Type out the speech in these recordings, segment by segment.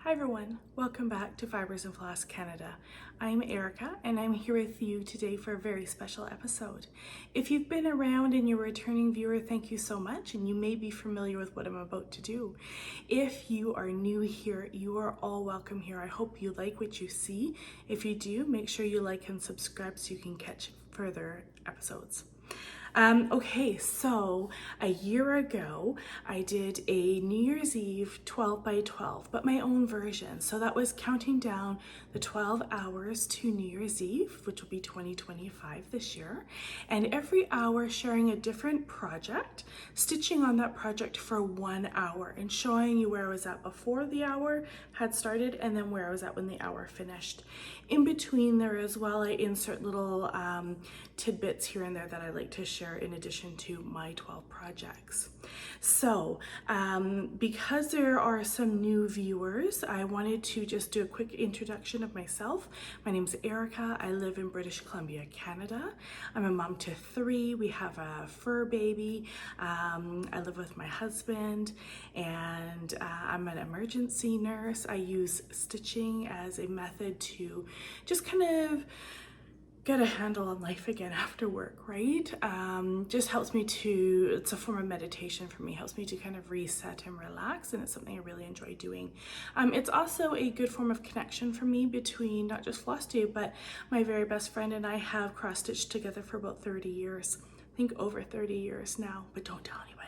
Hi everyone, welcome back to Fibers and Floss Canada. I'm Erica and I'm here with you today for a very special episode. If you've been around and you're a returning viewer, thank you so much, and you may be familiar with what I'm about to do. If you are new here, you are all welcome here. I hope you like what you see. If you do, make sure you like and subscribe so you can catch further episodes. Okay, so a year ago, I did a New Year's Eve 12 by 12, but my own version. So that was counting down the 12 hours to New Year's Eve, which will be 2025 this year. And every hour sharing a different project, stitching on that project for 1 hour and showing you where I was at before the hour had started and then where I was at when the hour finished. In between there as well, I insert little tidbits here and there that I like to share in addition to my 12 projects. So because there are some new viewers, I wanted to just do a quick introduction of myself. My name is Erica. I live in British Columbia, Canada. I'm a mom to 3. We have a fur baby. I live with my husband, and I'm an emergency nurse. I use stitching as a method to just kind of get a handle on life again after work, right? Just helps me to, it's a form of meditation for me, helps me to kind of reset and relax, and it's something I really enjoy doing. It's also a good form of connection for me between not just Flosstube, but my very best friend and I have cross-stitched together for about 30 years. I think over 30 years now, but don't tell anybody.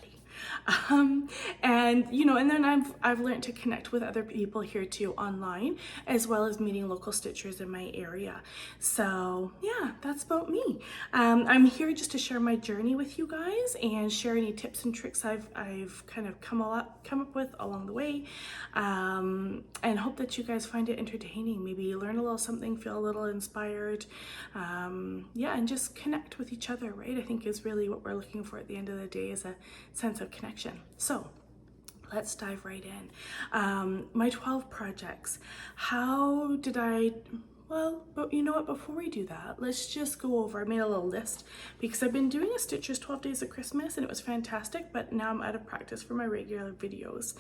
And you know, and then I've learned to connect with other people here too online, as well as meeting local stitchers in my area. So yeah, that's about me. I'm here just to share my journey with you guys and share any tips and tricks I've kind of come up with along the way, and hope that you guys find it entertaining. Maybe learn a little something, feel a little inspired, yeah, and just connect with each other, right? I think is really what we're looking for at the end of the day, is a sense of connection. So let's dive right in. My 12 projects. How did I, well, but you know what, before we do that, let's just go over, I made a little list because I've been doing a Stitchers 12 Days of Christmas and it was fantastic, but now I'm out of practice for my regular videos.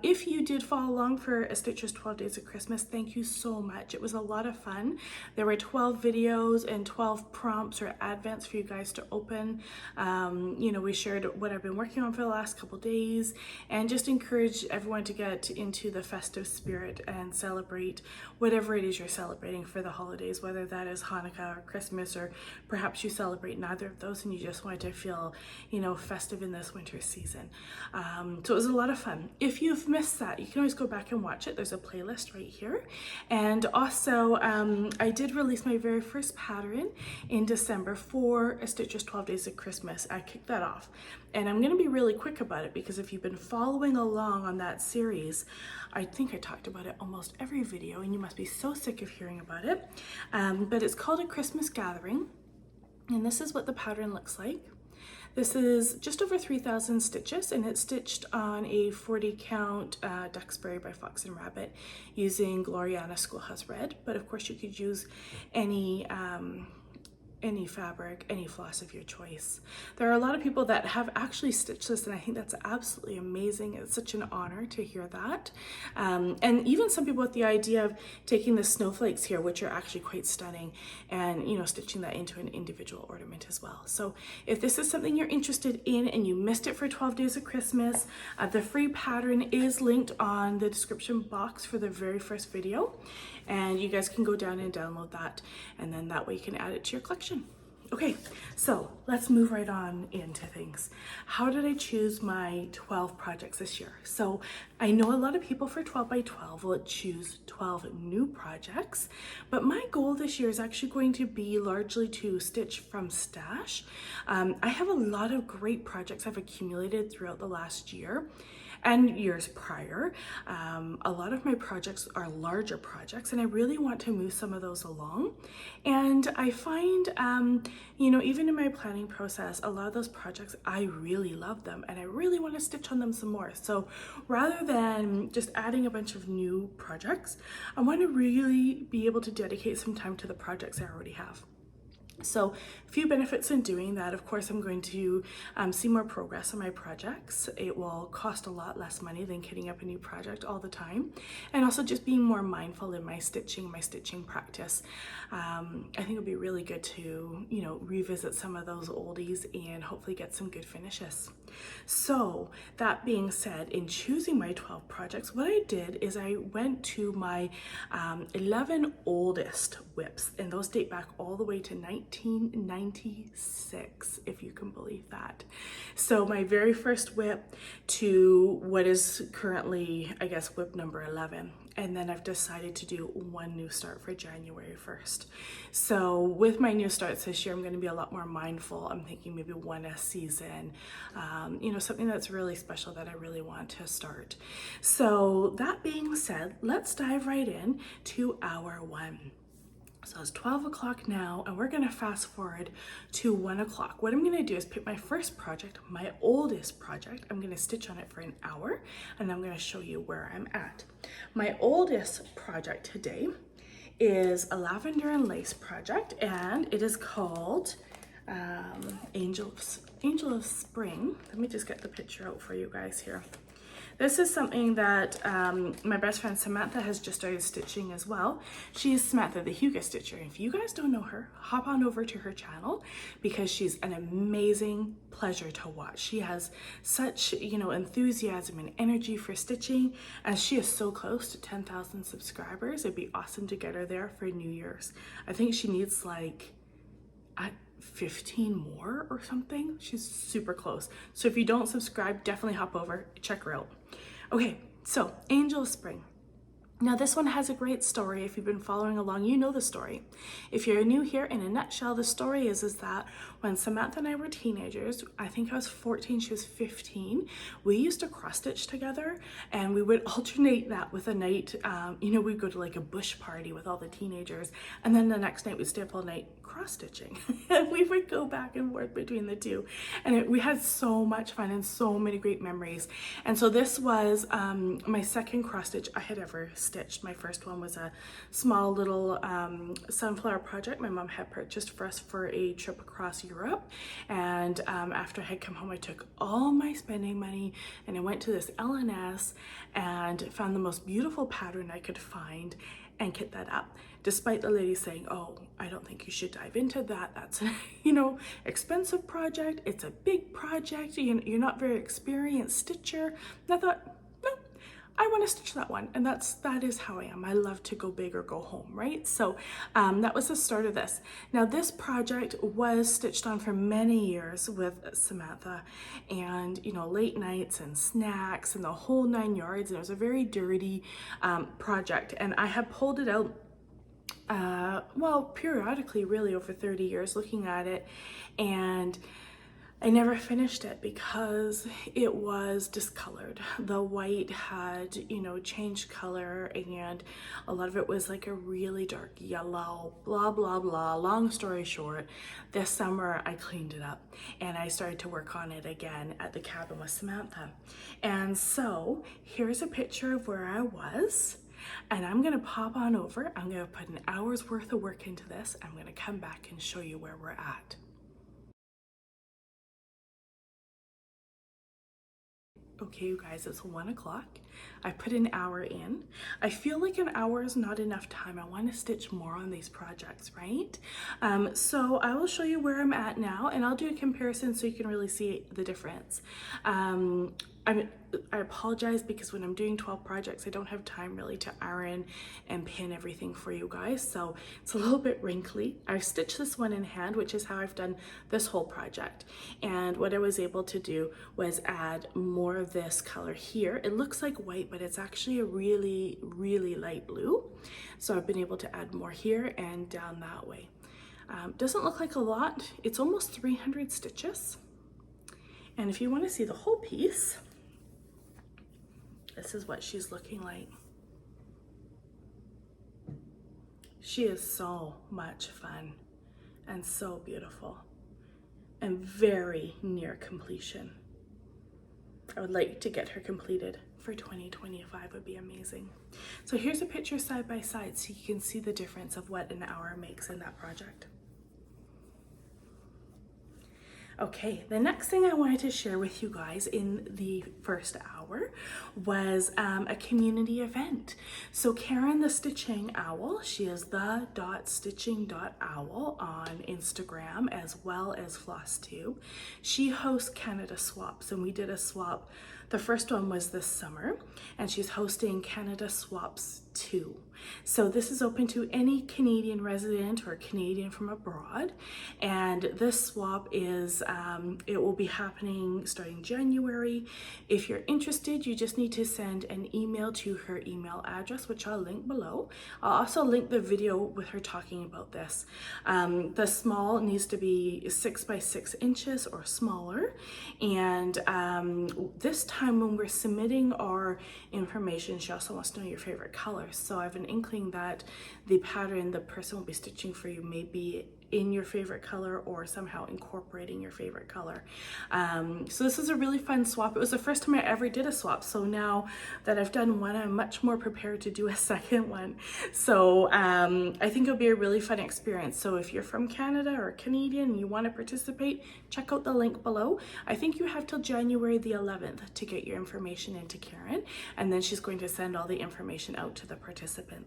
If you did follow along for a Stitchers 12 Days of Christmas, thank you so much. It was a lot of fun. There were 12 videos and 12 prompts or advents for you guys to open. You know, we shared what I've been working on for the last couple days and just encourage everyone to get into the festive spirit and celebrate whatever it is you're celebrating for the holidays, whether that is Hanukkah or Christmas, or perhaps you celebrate neither of those and you just want to feel, you know, festive in this winter season. So it was a lot of fun. If you've missed that, you can always go back and watch it. There's a playlist right here. And also, I did release my very first pattern in December for a Stitchers 12 Days of Christmas. I kicked that off. And I'm going to be really quick about it because if you've been following along on that series, I think I talked about it almost every video and you must be so sick of hearing about it. But it's called A Christmas Gathering, and this is what the pattern looks like. This is just over 3,000 stitches and it's stitched on a 40 count Duxbury by Fox and Rabbit using Gloriana Schoolhouse Red, but of course you could use any fabric, any floss of your choice. There are a lot of people that have actually stitched this and I think that's absolutely amazing. It's such an honor to hear that. And even some people with the idea of taking the snowflakes here, which are actually quite stunning, and you know, stitching that into an individual ornament as well. So if this is something you're interested in and you missed it for 12 Days of Christmas, the free pattern is linked on the description box for the very first video, and you guys can go down and download that, and then that way you can add it to your collection. Okay, so let's move right on into things. How did I choose my 12 projects this year? So I know a lot of people for 12 by 12 will choose 12 new projects, but my goal this year is actually going to be largely to stitch from stash. I have a lot of great projects I've accumulated throughout the last year and years prior. A lot of my projects are larger projects and I really want to move some of those along. And I find, you know, even in my planning process, a lot of those projects, I really love them and I really want to stitch on them some more. So rather than just adding a bunch of new projects, I want to really be able to dedicate some time to the projects I already have. So a few benefits in doing that. Of course, I'm going to see more progress on my projects. It will cost a lot less money than kitting up a new project all the time. And also just being more mindful in my stitching practice. I think it'll be really good to, you know, revisit some of those oldies and hopefully get some good finishes. So that being said, in choosing my 12 projects, what I did is I went to my 11 oldest whips, and those date back all the way to 1996, if you can believe that. So my very first whip to what is currently, I guess, whip number 11. And then I've decided to do one new start for January 1st. So with my new starts this year, I'm going to be a lot more mindful. I'm thinking maybe one a season, you know, something that's really special that I really want to start. So that being said, let's dive right in to hour one. So it's 12 o'clock now, and we're gonna fast forward to 1 o'clock. What I'm gonna do is pick my first project, my oldest project. I'm gonna stitch on it for an hour, and I'm gonna show you where I'm at. My oldest project today is a lavender and lace project, and it is called Angel of Spring. Let me just get the picture out for you guys here. This is something that my best friend Samantha has just started stitching as well. She is Samantha the Huga Stitcher. If you guys don't know her, hop on over to her channel because she's an amazing pleasure to watch. She has such, you know, enthusiasm and energy for stitching, and she is so close to 10,000 subscribers. It'd be awesome to get her there for New Year's. I think she needs like 15 more or something. She's super close. So if you don't subscribe, definitely hop over, check her out. Okay, so Angel of Spring. Now this one has a great story. If you've been following along, you know the story. If you're new here, in a nutshell, the story is that when Samantha and I were teenagers, I think I was 14, she was 15, we used to cross stitch together, and we would alternate that with a night, you know, we'd go to like a bush party with all the teenagers, and then the next night we'd stay up all night cross stitching. And we would go back and forth between the two, and we had so much fun and so many great memories. And so this was my second cross stitch I had ever stitched. My first one was a small little sunflower project my mom had purchased for us for a trip across Europe. And after I had come home, I took all my spending money and I went to this LNS and found the most beautiful pattern I could find and kit that up, despite the lady saying, oh, I don't think you should dive into that. That's a, you know, expensive project. It's a big project. You're not very experienced stitcher. And I thought, no, I want to stitch that one. And that is how I am. I love to go big or go home, right? So that was the start of this. Now this project was stitched on for many years with Samantha, and, you know, late nights and snacks and the whole 9 yards. And it was a very dirty project. And I have pulled it out well, periodically, really, over 30 years, looking at it, and I never finished it because it was discolored. The white had, you know, changed color, and a lot of it was like a really dark yellow, blah, blah, blah. Long story short, this summer I cleaned it up and I started to work on it again at the cabin with Samantha. And so here's a picture of where I was. And I'm gonna pop on over. I'm gonna put an hour's worth of work into this. I'm gonna come back and show you where we're at. Okay, you guys, it's 1 o'clock. I put an hour in. I feel like an hour is not enough time. I want to stitch more on these projects, right? So I will show you where I'm at now, and I'll do a comparison so you can really see the difference. I apologize because when I'm doing 12 projects, I don't have time really to iron and pin everything for you guys. So it's a little bit wrinkly. I've stitched this one in hand, which is how I've done this whole project. And what I was able to do was add more of this color here. It looks like white, but it's actually a really, really light blue. So I've been able to add more here and down that way. Doesn't look like a lot. It's almost 300 stitches. And if you want to see the whole piece, this is what she's looking like. She is so much fun and so beautiful and very near completion. I would like to get her completed for 2025, would be amazing. So here's a picture side by side so you can see the difference of what an hour makes in that project. Okay, the next thing I wanted to share with you guys in the first hour was a community event. So Karen the Stitching Owl, she is the.stitching.owl on Instagram as well as Flosstube. She hosts Canada Swaps, and we did a swap. The first one was this summer, and she's hosting Canada Swaps 2. So this is open to any Canadian resident or Canadian from abroad, and this swap is it will be happening starting January. If you're interested, you just need to send an email to her email address, which I'll link below. I'll also link the video with her talking about this. The small needs to be 6 by 6 inches or smaller, and this time when we're submitting our information, she also wants to know your favorite colors. So I have an inkling that the pattern the person will be stitching for you may be in your favorite color or somehow incorporating your favorite color. So this is a really fun swap. It was the first time I ever did a swap, so now that I've done one, I'm much more prepared to do a second one. So I think it'll be a really fun experience. So if you're from Canada or Canadian and you want to participate, check out the link below. I think you have till January the 11th to get your information into Karen, and then she's going to send all the information out to the participants.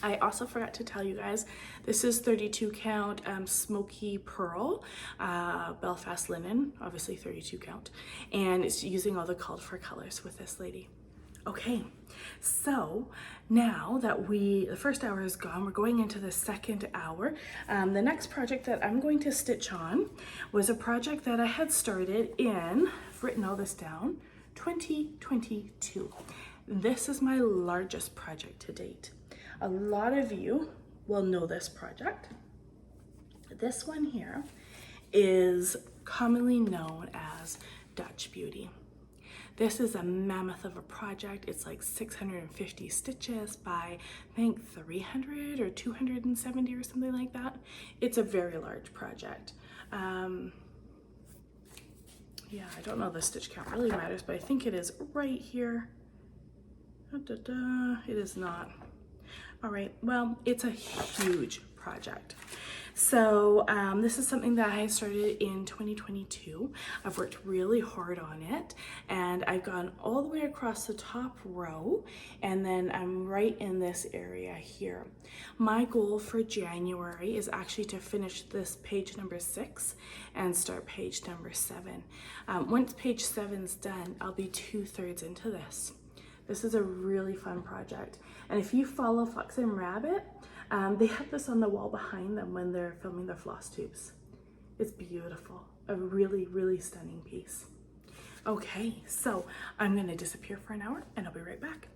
I also forgot to tell you guys, this is 32 count smoky pearl, Belfast linen, obviously 32 count, and it's using all the called for colors with this lady. Okay, so now that the first hour is gone, we're going into the second hour. The next project that I'm going to stitch on was a project that I had started in, I've written all this down, 2022. This is my largest project to date. A lot of you will know this project. This one here is commonly known as Dutch Beauty. This is a mammoth of a project. It's like 650 stitches by, I think, 300 or 270 or something like that. It's a very large project. Yeah, I don't know the stitch count really matters, but I think it is right here. It is not. All right, well, it's a huge project. So this is something that I started in 2022. I've worked really hard on it, and I've gone all the way across the top row, and then I'm right in this area here. My goal for January is actually to finish this page number 6 and start page number 7. Once page 7's done, I'll be 2/3 into this. This is a really fun project. And if you follow Fox and Rabbit, they have this on the wall behind them when they're filming their Flosstubes. It's beautiful, a really, really stunning piece. Okay, so I'm gonna disappear for an hour and I'll be right back.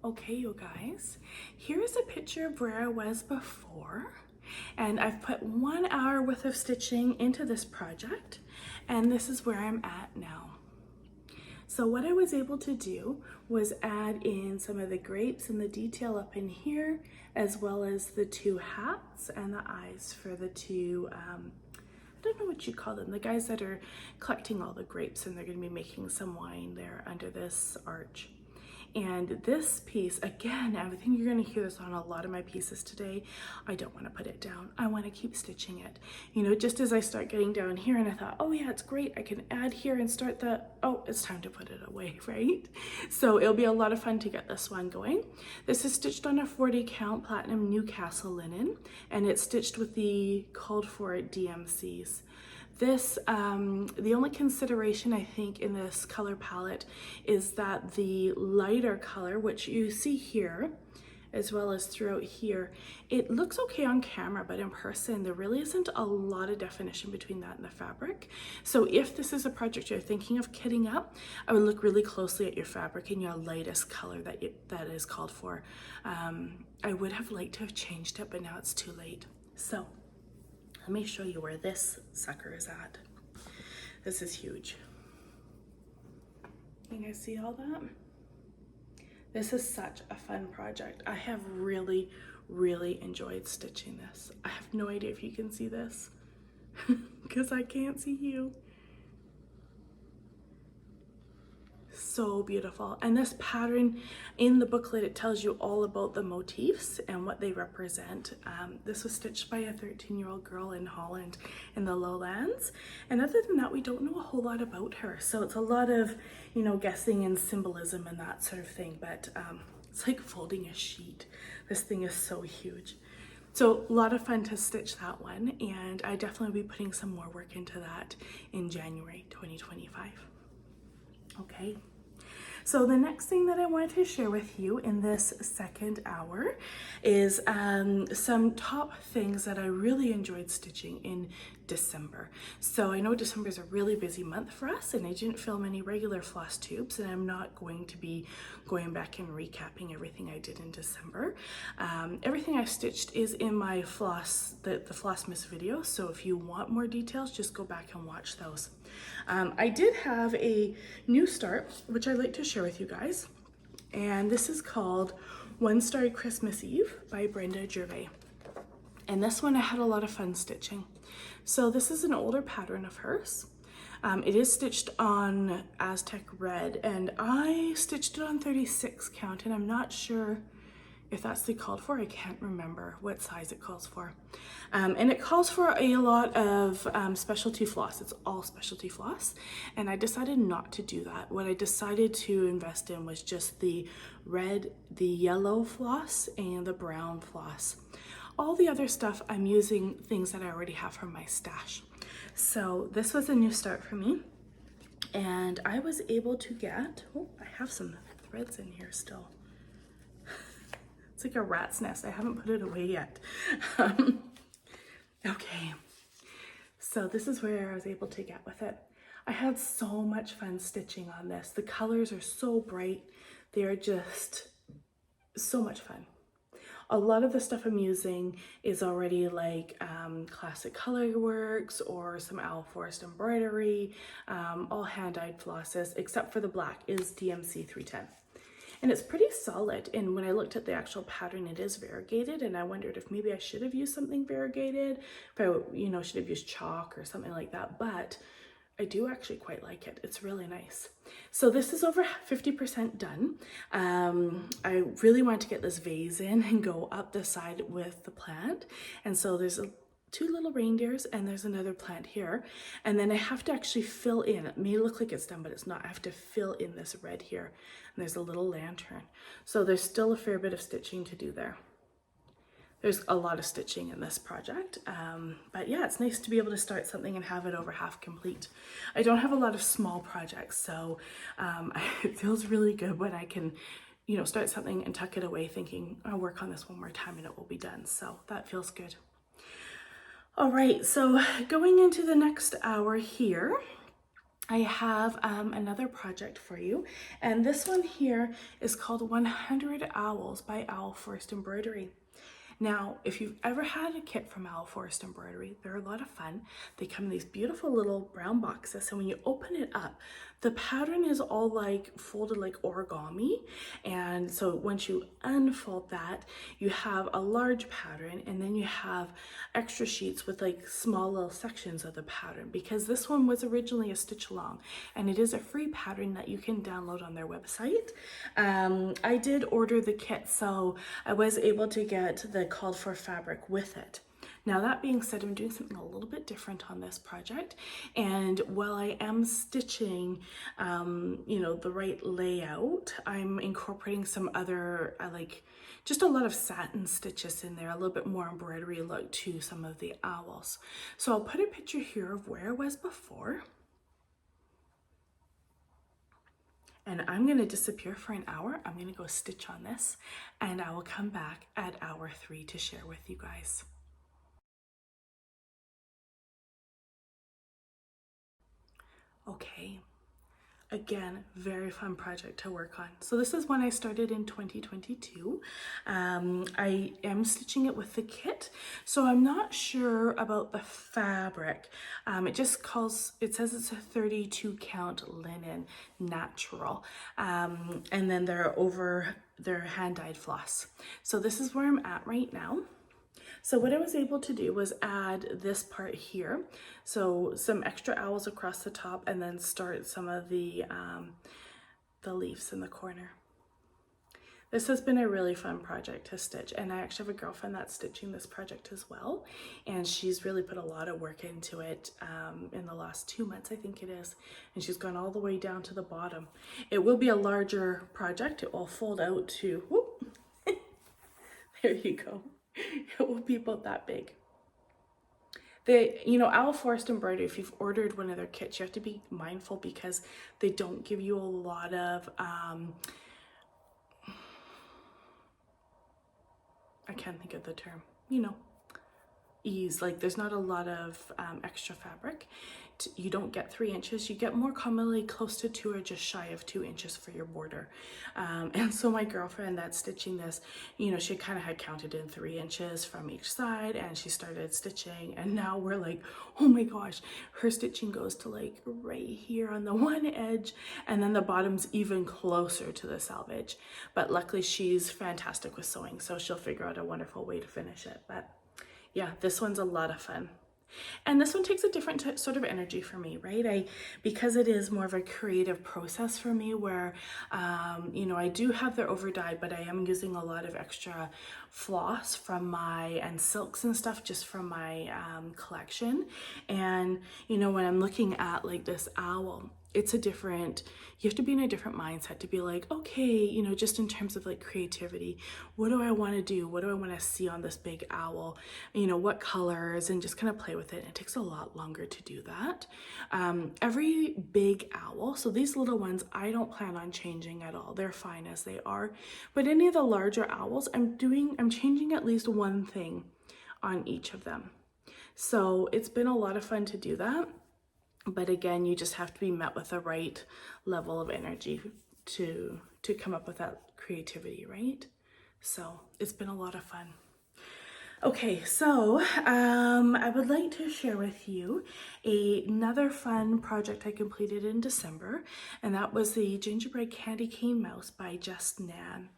Okay, you guys, here's a picture of where I was before. And I've put 1 hour worth of stitching into this project, and this is where I'm at now. So what I was able to do was add in some of the grapes and the detail up in here, as well as the 2 hats and the eyes for the 2, I don't know what you call them, the guys that are collecting all the grapes, and they're gonna be making some wine there under this arch. And this piece, again, I think you're gonna hear this on a lot of my pieces today. I don't wanna put it down. I wanna keep stitching it. You know, just as I start getting down here and I thought, oh yeah, it's great. I can add here and start oh, it's time to put it away, right? So it'll be a lot of fun to get this one going. This is stitched on a 40 count platinum Newcastle linen, and it's stitched with the called for DMCs. This, the only consideration I think in this color palette is that the lighter color, which you see here, as well as throughout here, it looks okay on camera, but in person, there really isn't a lot of definition between that and the fabric. So if this is a project you're thinking of kitting up, I would look really closely at your fabric and your lightest color that is called for. I would have liked to have changed it, but now it's too late. So let me show you where this sucker is at. This is huge. You guys see all that? This is such a fun project. I have really, really enjoyed stitching this. I have no idea if you can see this because I can't see you. so beautiful. And this pattern, in the booklet, it tells you all about the motifs and what they represent. This was stitched by a 13-year-old girl in Holland in the lowlands. And other than that, we don't know a whole lot about her. So it's a lot of, you know, guessing and symbolism and that sort of thing. But it's like folding a sheet. This thing is so huge. So a lot of fun to stitch that one, and I definitely will be putting some more work into that in January 2025. Okay, so the next thing that I wanted to share with you in this second hour is some top things that I really enjoyed stitching in December. So I know December is a really busy month for us, and I didn't film any regular floss tubes, and I'm not going to be going back and recapping everything I did in December. Everything I stitched is in my floss, the Flossmas video, so if you want more details, just go back and watch those. I did have a new start, which I'd like to share with you guys, and this is called One Starry Christmas Eve by Brenda Gervais. And this one I had a lot of fun stitching. So this is an older pattern of hers. It is stitched on Aztec Red, and I stitched it on 36 count, and I'm not sure if that's the called for. I can't remember what size it calls for. And it calls for a lot of specialty floss. It's all specialty floss, and I decided not to do that. What I decided to invest in was just the red, the yellow floss, and the brown floss. All the other stuff, I'm using things that I already have from my stash. So this was a new start for me, and I was able to get, oh, I have some threads in here still. It's like a rat's nest. I haven't put it away yet. Okay, so this is where I was able to get with it. I had so much fun stitching on this. The colors are so bright. They're just so much fun. A lot of the stuff I'm using is already like classic colorworks or some Owl Forest embroidery, all hand-dyed flosses, except for the black is DMC 310. And it's pretty solid, and when I looked at the actual pattern, it is variegated, and I wondered if maybe I should have used something variegated, if I, you know, should have used chalk or something like that, but I do actually quite like it. It's really nice. So this is over 50% done. I really want to get this vase in and go up the side with the plant, and so there's two little reindeers, and there's another plant here, and then I have to actually fill in. It may look like it's done, but it's not. I have to fill in this red here, and there's a little lantern. So there's still a fair bit of stitching to do there. There's a lot of stitching in this project, but yeah, it's nice to be able to start something and have it over half complete. I don't have a lot of small projects, so it feels really good when I can, you know, start something and tuck it away thinking, I'll work on this one more time and it will be done. So that feels good. All right, so going into the next hour here, I have another project for you, and this one here is called 100 Owls by Owl Forest Embroidery. Now, if you've ever had a kit from Owl Forest Embroidery, they're a lot of fun. They come in these beautiful little brown boxes, and when you open it up, the pattern is all like folded like origami, and so once you unfold that, you have a large pattern, and then you have extra sheets with like small little sections of the pattern, because this one was originally a stitch along, and it is a free pattern that you can download on their website. I did order the kit, so I was able to get the called for fabric with it. Now, that being said, I'm doing something a little bit different on this project, and while I am stitching you know, the right layout, I'm incorporating some other like just a lot of satin stitches in there, a little bit more embroidery look to some of the owls. So I'll put a picture here of where I was before, and I'm going to disappear for an hour. I'm going to go stitch on this, and I will come back at hour 3 to share with you guys. Okay, again, very fun project to work on. So this is one I started in 2022. I am stitching it with the kit, so I'm not sure about the fabric. It says it's a 32 count linen natural, and then they're hand-dyed floss. So this is where I'm at right now. So what I was able to do was add this part here, so some extra owls across the top, and then start some of the the leaves in the corner. This has been a really fun project to stitch, and I actually have a girlfriend that's stitching this project as well, and she's really put a lot of work into it in the last 2 months, I think it is, and she's gone all the way down to the bottom. It will be a larger project. It will fold out to, whoop, there you go. It will be about that big. Owl Forest Embroidery, if you've ordered one of their kits, you have to be mindful because they don't give you a lot of I can't think of the term, ease. Like there's not a lot of extra fabric. You don't get 3 inches. You get more commonly close to 2 or just shy of 2 inches for your border. And so my girlfriend that's stitching this, she kind of had counted in 3 inches from each side, and she started stitching, and now we're like, oh my gosh, her stitching goes to like right here on the one edge, and then the bottom's even closer to the selvage. But luckily she's fantastic with sewing, so she'll figure out a wonderful way to finish it. But yeah, this one's a lot of fun. And this one takes a different sort of energy for me, right? Because it is more of a creative process for me where, I do have the over dyed, but I am using a lot of extra floss from and silks and stuff just from my collection. And, when I'm looking at like this owl, it's you have to be in a different mindset to be like, okay, just in terms of like creativity, what do I want to do? What do I want to see on this big owl? What colors, and just kind of play with it. And it takes a lot longer to do that. Every big owl, so these little ones, I don't plan on changing at all. They're fine as they are. But any of the larger owls, I'm changing at least one thing on each of them. So it's been a lot of fun to do that. But again, you just have to be met with the right level of energy to come up with that creativity, right? So it's been a lot of fun. Okay, so I would like to share with you another fun project I completed in December, and that was the Gingerbread Candy Cane Mouse by Just Nan.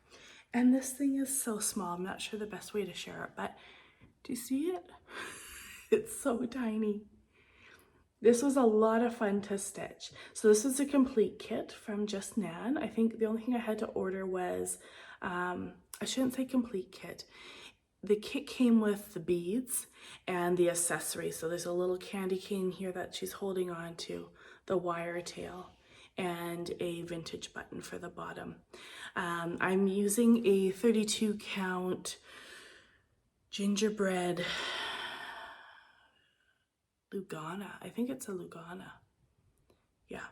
And this thing is so small, I'm not sure the best way to share it, but do you see it? It's so tiny. This was a lot of fun to stitch. So this is a complete kit from Just Nan. I think the only thing I had to order was, I shouldn't say complete kit. The kit came with the beads and the accessories. So there's a little candy cane here that she's holding on to, the wire tail, and a vintage button for the bottom. I'm using a 32 count gingerbread Lugana. I think it's a Lugana. Yeah,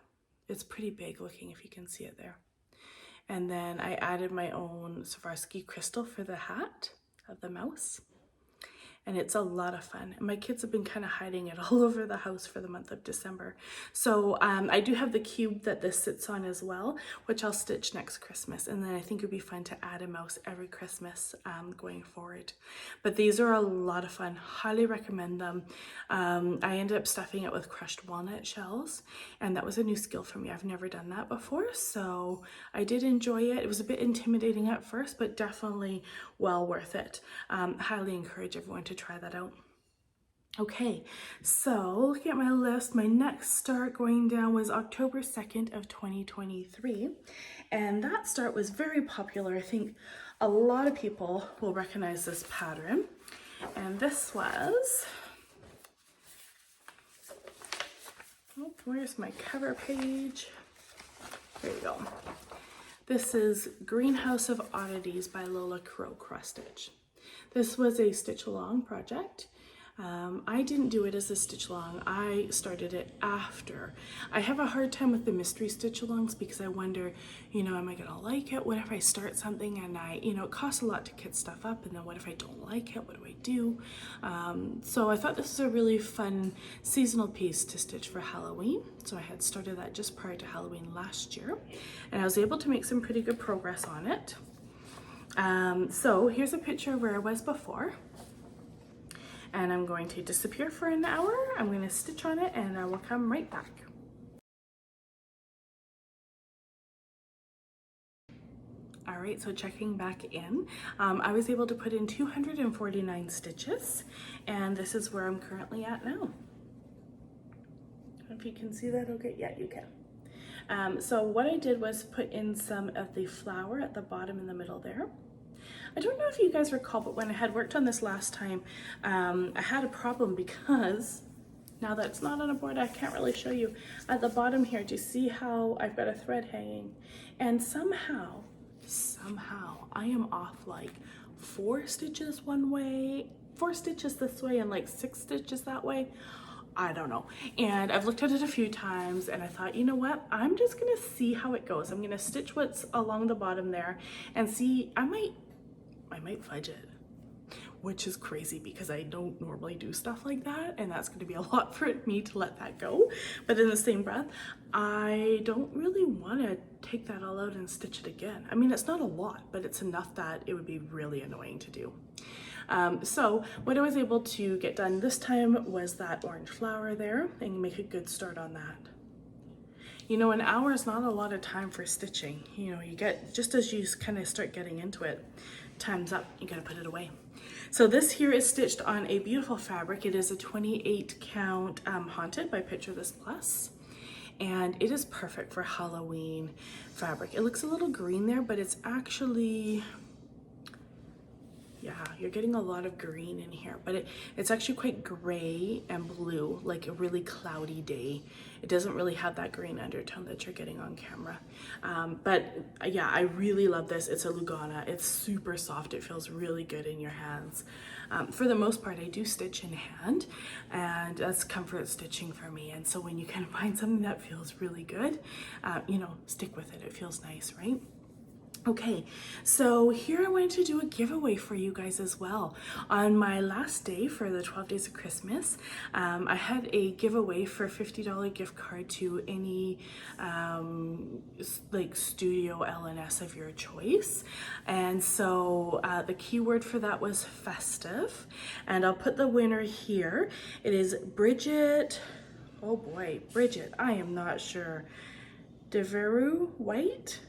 it's pretty big looking if you can see it there. And then I added my own Swarovski crystal for the hat of the mouse. And it's a lot of fun. And my kids have been kind of hiding it all over the house for the month of December. So I do have the cube that this sits on as well, which I'll stitch next Christmas. And then I think it'd be fun to add a mouse every Christmas going forward. But these are a lot of fun. Highly recommend them. I ended up stuffing it with crushed walnut shells, and that was a new skill for me. I've never done that before, so I did enjoy it. It was a bit intimidating at first, but definitely well worth it. Highly encourage everyone to try that out. Okay, so looking at my list, my next start going down was October 2nd of 2023, and that start was very popular. I think a lot of people will recognize this pattern, and this was, oh, where's my cover page? There you go. This is Greenhouse of Oddities by Lola Crow Cross Stitch. This was a stitch along project. I didn't do it as a stitch along. I started it after. I have a hard time with the mystery stitch alongs because I wonder, am I gonna like it? What if I start something and it costs a lot to kit stuff up, and then what if I don't like it? What do I do? So I thought this was a really fun seasonal piece to stitch for Halloween. So I had started that just prior to Halloween last year, and I was able to make some pretty good progress on it. So here's a picture of where I was before, and I'm going to disappear for an hour. I'm going to stitch on it, and I will come right back. All right, so checking back in, I was able to put in 249 stitches, and this is where I'm currently at now. If you can see that, okay, yeah, you can. So what I did was put in some of the flour at the bottom in the middle there. I don't know if you guys recall, but when I had worked on this last time, I had a problem because now that it's not on a board, I can't really show you. At the bottom here, do you see how I've got a thread hanging? And somehow I am off like 4 stitches one way, 4 stitches this way, and like 6 stitches that way. I don't know. And I've looked at it a few times and I thought, you know what? I'm just gonna see how it goes. I'm gonna stitch what's along the bottom there and see, I might fudge it, which is crazy because I don't normally do stuff like that, and that's going to be a lot for me to let that go. But in the same breath, I don't really want to take that all out and stitch it again. I mean, it's not a lot, but it's enough that it would be really annoying to do. So what I was able to get done this time was that orange flower there, and make a good start on that. You know, an hour is not a lot of time for stitching. You know, you get, just as you kind of start getting into it, time's up, you gotta put it away. So this here is stitched on a beautiful fabric. It is a 28 count Haunted by Picture This Plus. And it is perfect for Halloween fabric. It looks a little green there, but it's actually, yeah, you're getting a lot of green in here, but it's actually quite gray and blue, like a really cloudy day. It doesn't really have that green undertone that you're getting on camera. But yeah, I really love this. It's a Lugana. It's super soft. It feels really good in your hands. For the most part, I do stitch in hand, and that's comfort stitching for me. And so when you can find something that feels really good, you know, stick with it. It feels nice, right? Okay, so here I wanted to do a giveaway for you guys as well. On my last day for the 12 days of Christmas, I had a giveaway for a $50 gift card to any like studio LNS of your choice. And so the keyword for that was festive, and I'll put the winner here. It is Bridget, oh boy, Bridget, I am not sure, Deveru White?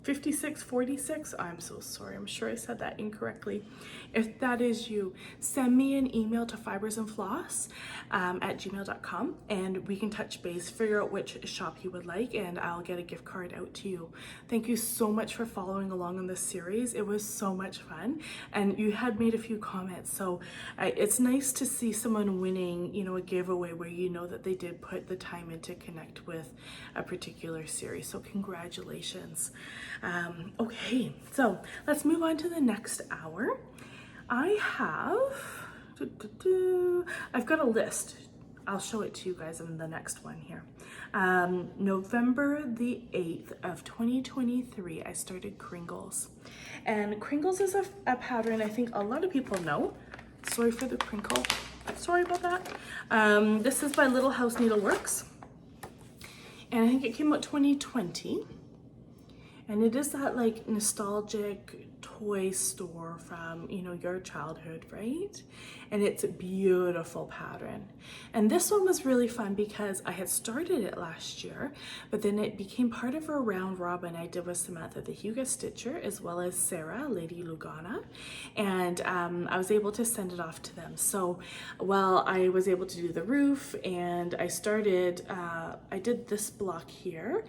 5646. I'm so sorry. I'm sure I said that incorrectly. If that is you, send me an email to fibersandfloss at gmail.com, and we can touch base, figure out which shop you would like, and I'll get a gift card out to you. Thank you so much for following along in this series. It was so much fun, and you had made a few comments, so it's nice to see someone winning, you know, a giveaway where you know that they did put the time in to connect with a particular series. So congratulations. Okay, so let's move on to the next hour. I've got a list. I'll show it to you guys in the next one here. November the 8th of 2023, I started Kringles. And Kringles is a pattern I think a lot of people know. Sorry for the crinkle. Sorry about that. This is by Little House Needleworks. And I think it came out 2020. And it is that like nostalgic toy store from, you know, your childhood, right? And it's a beautiful pattern. And this one was really fun because I had started it last year, but then it became part of a round robin I did with Samantha the Huga Stitcher, as well as Sarah, Lady Lugana. And I was able to send it off to them. So while I was able to do the roof, and I started, I did this block here.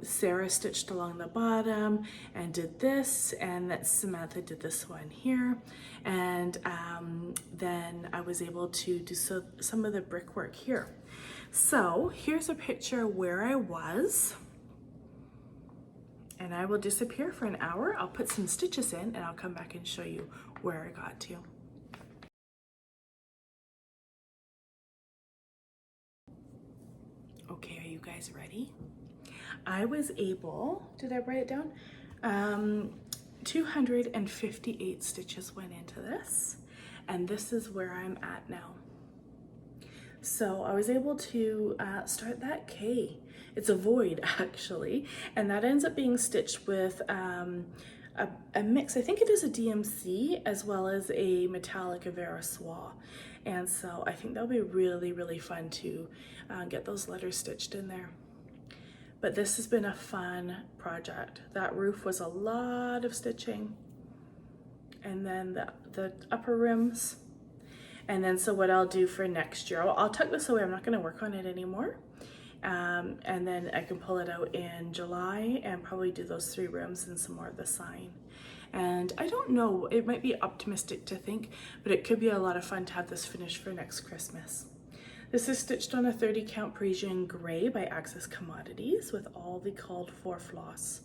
Sarah stitched along the bottom and did this, and that Samantha did this one here. And then I was able to do some of the brickwork here. So here's a picture where I was, and I will disappear for an hour. I'll put some stitches in and I'll come back and show you where I got to. Okay, are you guys ready? I was able, did I write it down? 258 stitches went into this, and this is where I'm at now. So I was able to start that K. It's a void actually, and that ends up being stitched with a mix. I think it is a DMC as well as a metallic Avera Soie. And so I think that'll be really, really fun to get those letters stitched in there. But this has been a fun project. That roof was a lot of stitching. And then the upper rims. And then so what I'll do for next year, I'll tuck this away. I'm not gonna work on it anymore. and then I can pull it out in July and probably do those 3 rooms and some more of the sign. And I don't know, it might be optimistic to think, but it could be a lot of fun to have this finished for next Christmas. This is stitched on a 30 count Parisian gray by Access Commodities with all the called for floss,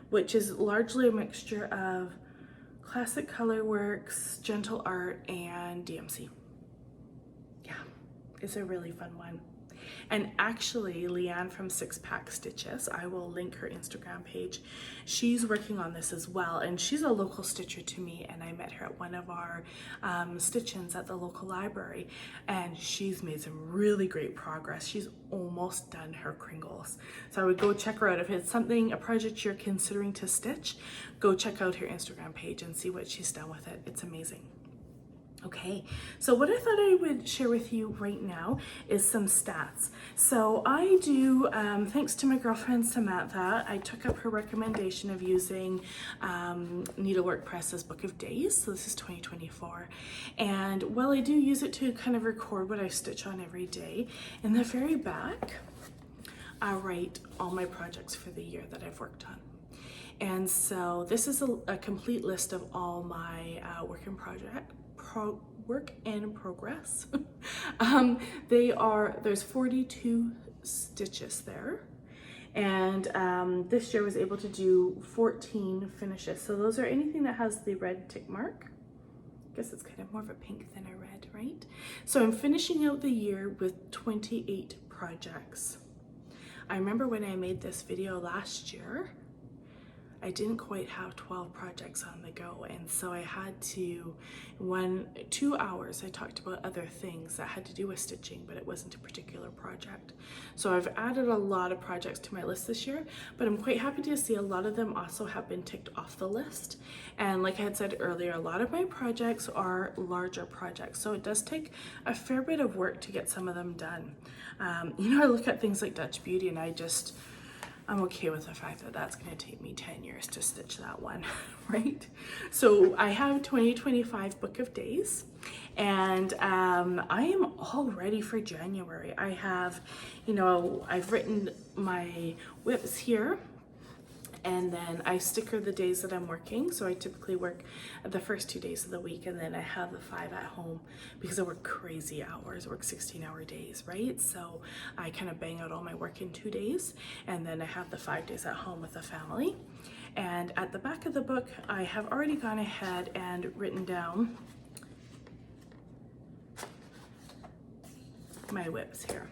which is largely a mixture of classic colorworks, gentle art, and DMC. Yeah, it's a really fun one. And actually, Leanne from Six Pack Stitches, I will link her Instagram page. She's working on this as well, and she's a local stitcher to me, and I met her at one of our stitch-ins at the local library, and she's made some really great progress. She's almost done her kringles. So I would go check her out. If it's something, a project you're considering to stitch, go check out her Instagram page and see what she's done with it. It's amazing. Okay, so what I thought I would share with you right now is some stats. So I do, thanks to my girlfriend Samantha, I took up her recommendation of using Needlework Press's Book of Days. So this is 2024. And while I do use it to kind of record what I stitch on every day, in the very back, I write all my projects for the year that I've worked on. And so this is a complete list of all my work in progress. There's 42 stitches there, and this year was able to do 14 finishes. So those are anything that has the red tick mark. I guess it's kind of more of a pink than a red, right? So I'm finishing out the year with 28 projects. I remember when I made this video last year, I didn't quite have 12 projects on the go, and so I had to, 2 hours I talked about other things that had to do with stitching, but it wasn't a particular project. So I've added a lot of projects to my list this year, but I'm quite happy to see a lot of them also have been ticked off the list. And like I had said earlier, a lot of my projects are larger projects, so it does take a fair bit of work to get some of them done. You know, I look at things like Dutch Beauty and I'm okay with the fact that that's going to take me 10 years to stitch that one, right? So I have 2025 Book of Days, and I am all ready for January. I have, you know, I've written my whips here, and then I sticker the days that I'm working. So I typically work the first 2 days of the week, and then I have the 5 at home because I work crazy hours, I work 16-hour days, right? So I kind of bang out all my work in 2 days, and then I have the 5 days at home with the family. And at the back of the book, I have already gone ahead and written down my whips here.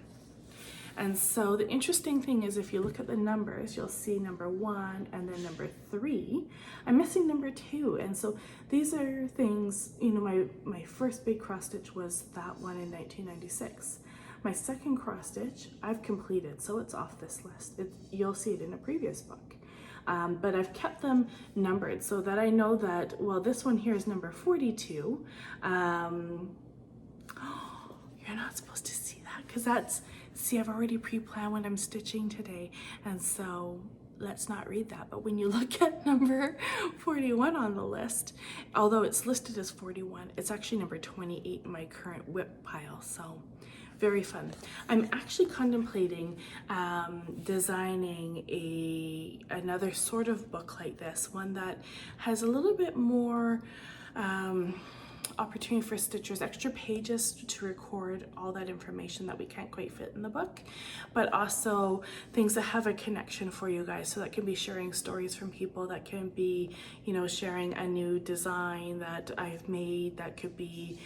And so the interesting thing is, if you look at the numbers, you'll see number 1 and then number 3. I'm missing number 2. And so these are things, you know, my first big cross stitch was that one in 1996. My second cross stitch I've completed, so it's off this list. You'll see it in a previous book. But I've kept them numbered so that I know that, well, this one here is number 42. You're not supposed to see that because that's, see, I've already pre-planned what I'm stitching today, and so let's not read that. But when you look at number 41 on the list, although it's listed as 41, it's actually number 28 in my current whip pile, so very fun. I'm actually contemplating designing another sort of book like this, one that has a little bit more opportunity for stitchers, extra pages to record all that information that we can't quite fit in the book, but also things that have a connection for you guys. So that can be sharing stories from people, that can be, you know, sharing a new design that I've made, that could be,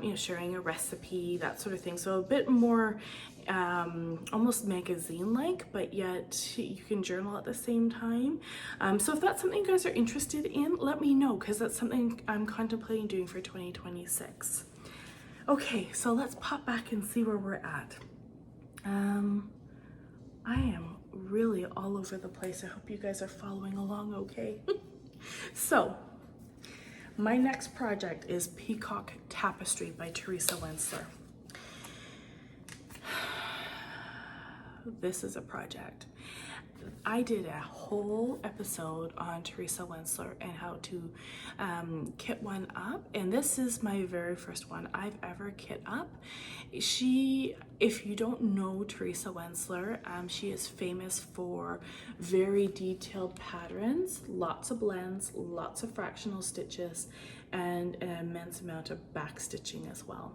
you know, sharing a recipe, that sort of thing. So a bit more almost magazine-like, but yet you can journal at the same time. So if that's something you guys are interested in, let me know, because that's something I'm contemplating doing for 2026. Okay, so let's pop back and see where we're at. I am really all over the place. I hope you guys are following along okay. So my next project is Peacock Tapestry by Teresa Wensler. this is a project. I did a whole episode on Teresa Wensler and how to kit one up, and this is my very first one I've ever kit up. If you don't know Teresa Wensler, she is famous for very detailed patterns, lots of blends, lots of fractional stitches, and an immense amount of back stitching as well.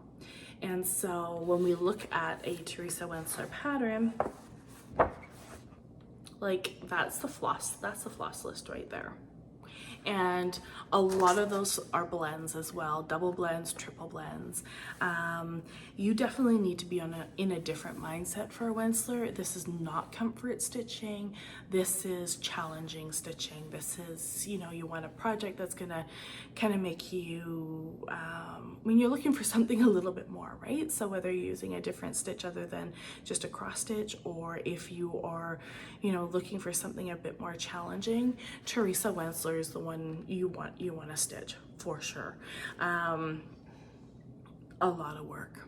And so when we look at a Teresa Wensler pattern, like that's the floss list right there. And a lot of those are blends as well, double blends, triple blends. You definitely need to be in a different mindset for a Wensler. This is not comfort stitching. This is challenging stitching. This is, you know, you want a project that's gonna kind of make you, when you're looking for something a little bit more, right? So whether you're using a different stitch other than just a cross stitch, or if you are, you know, looking for something a bit more challenging, Teresa Wensler is the one you want to stitch for sure. A lot of work.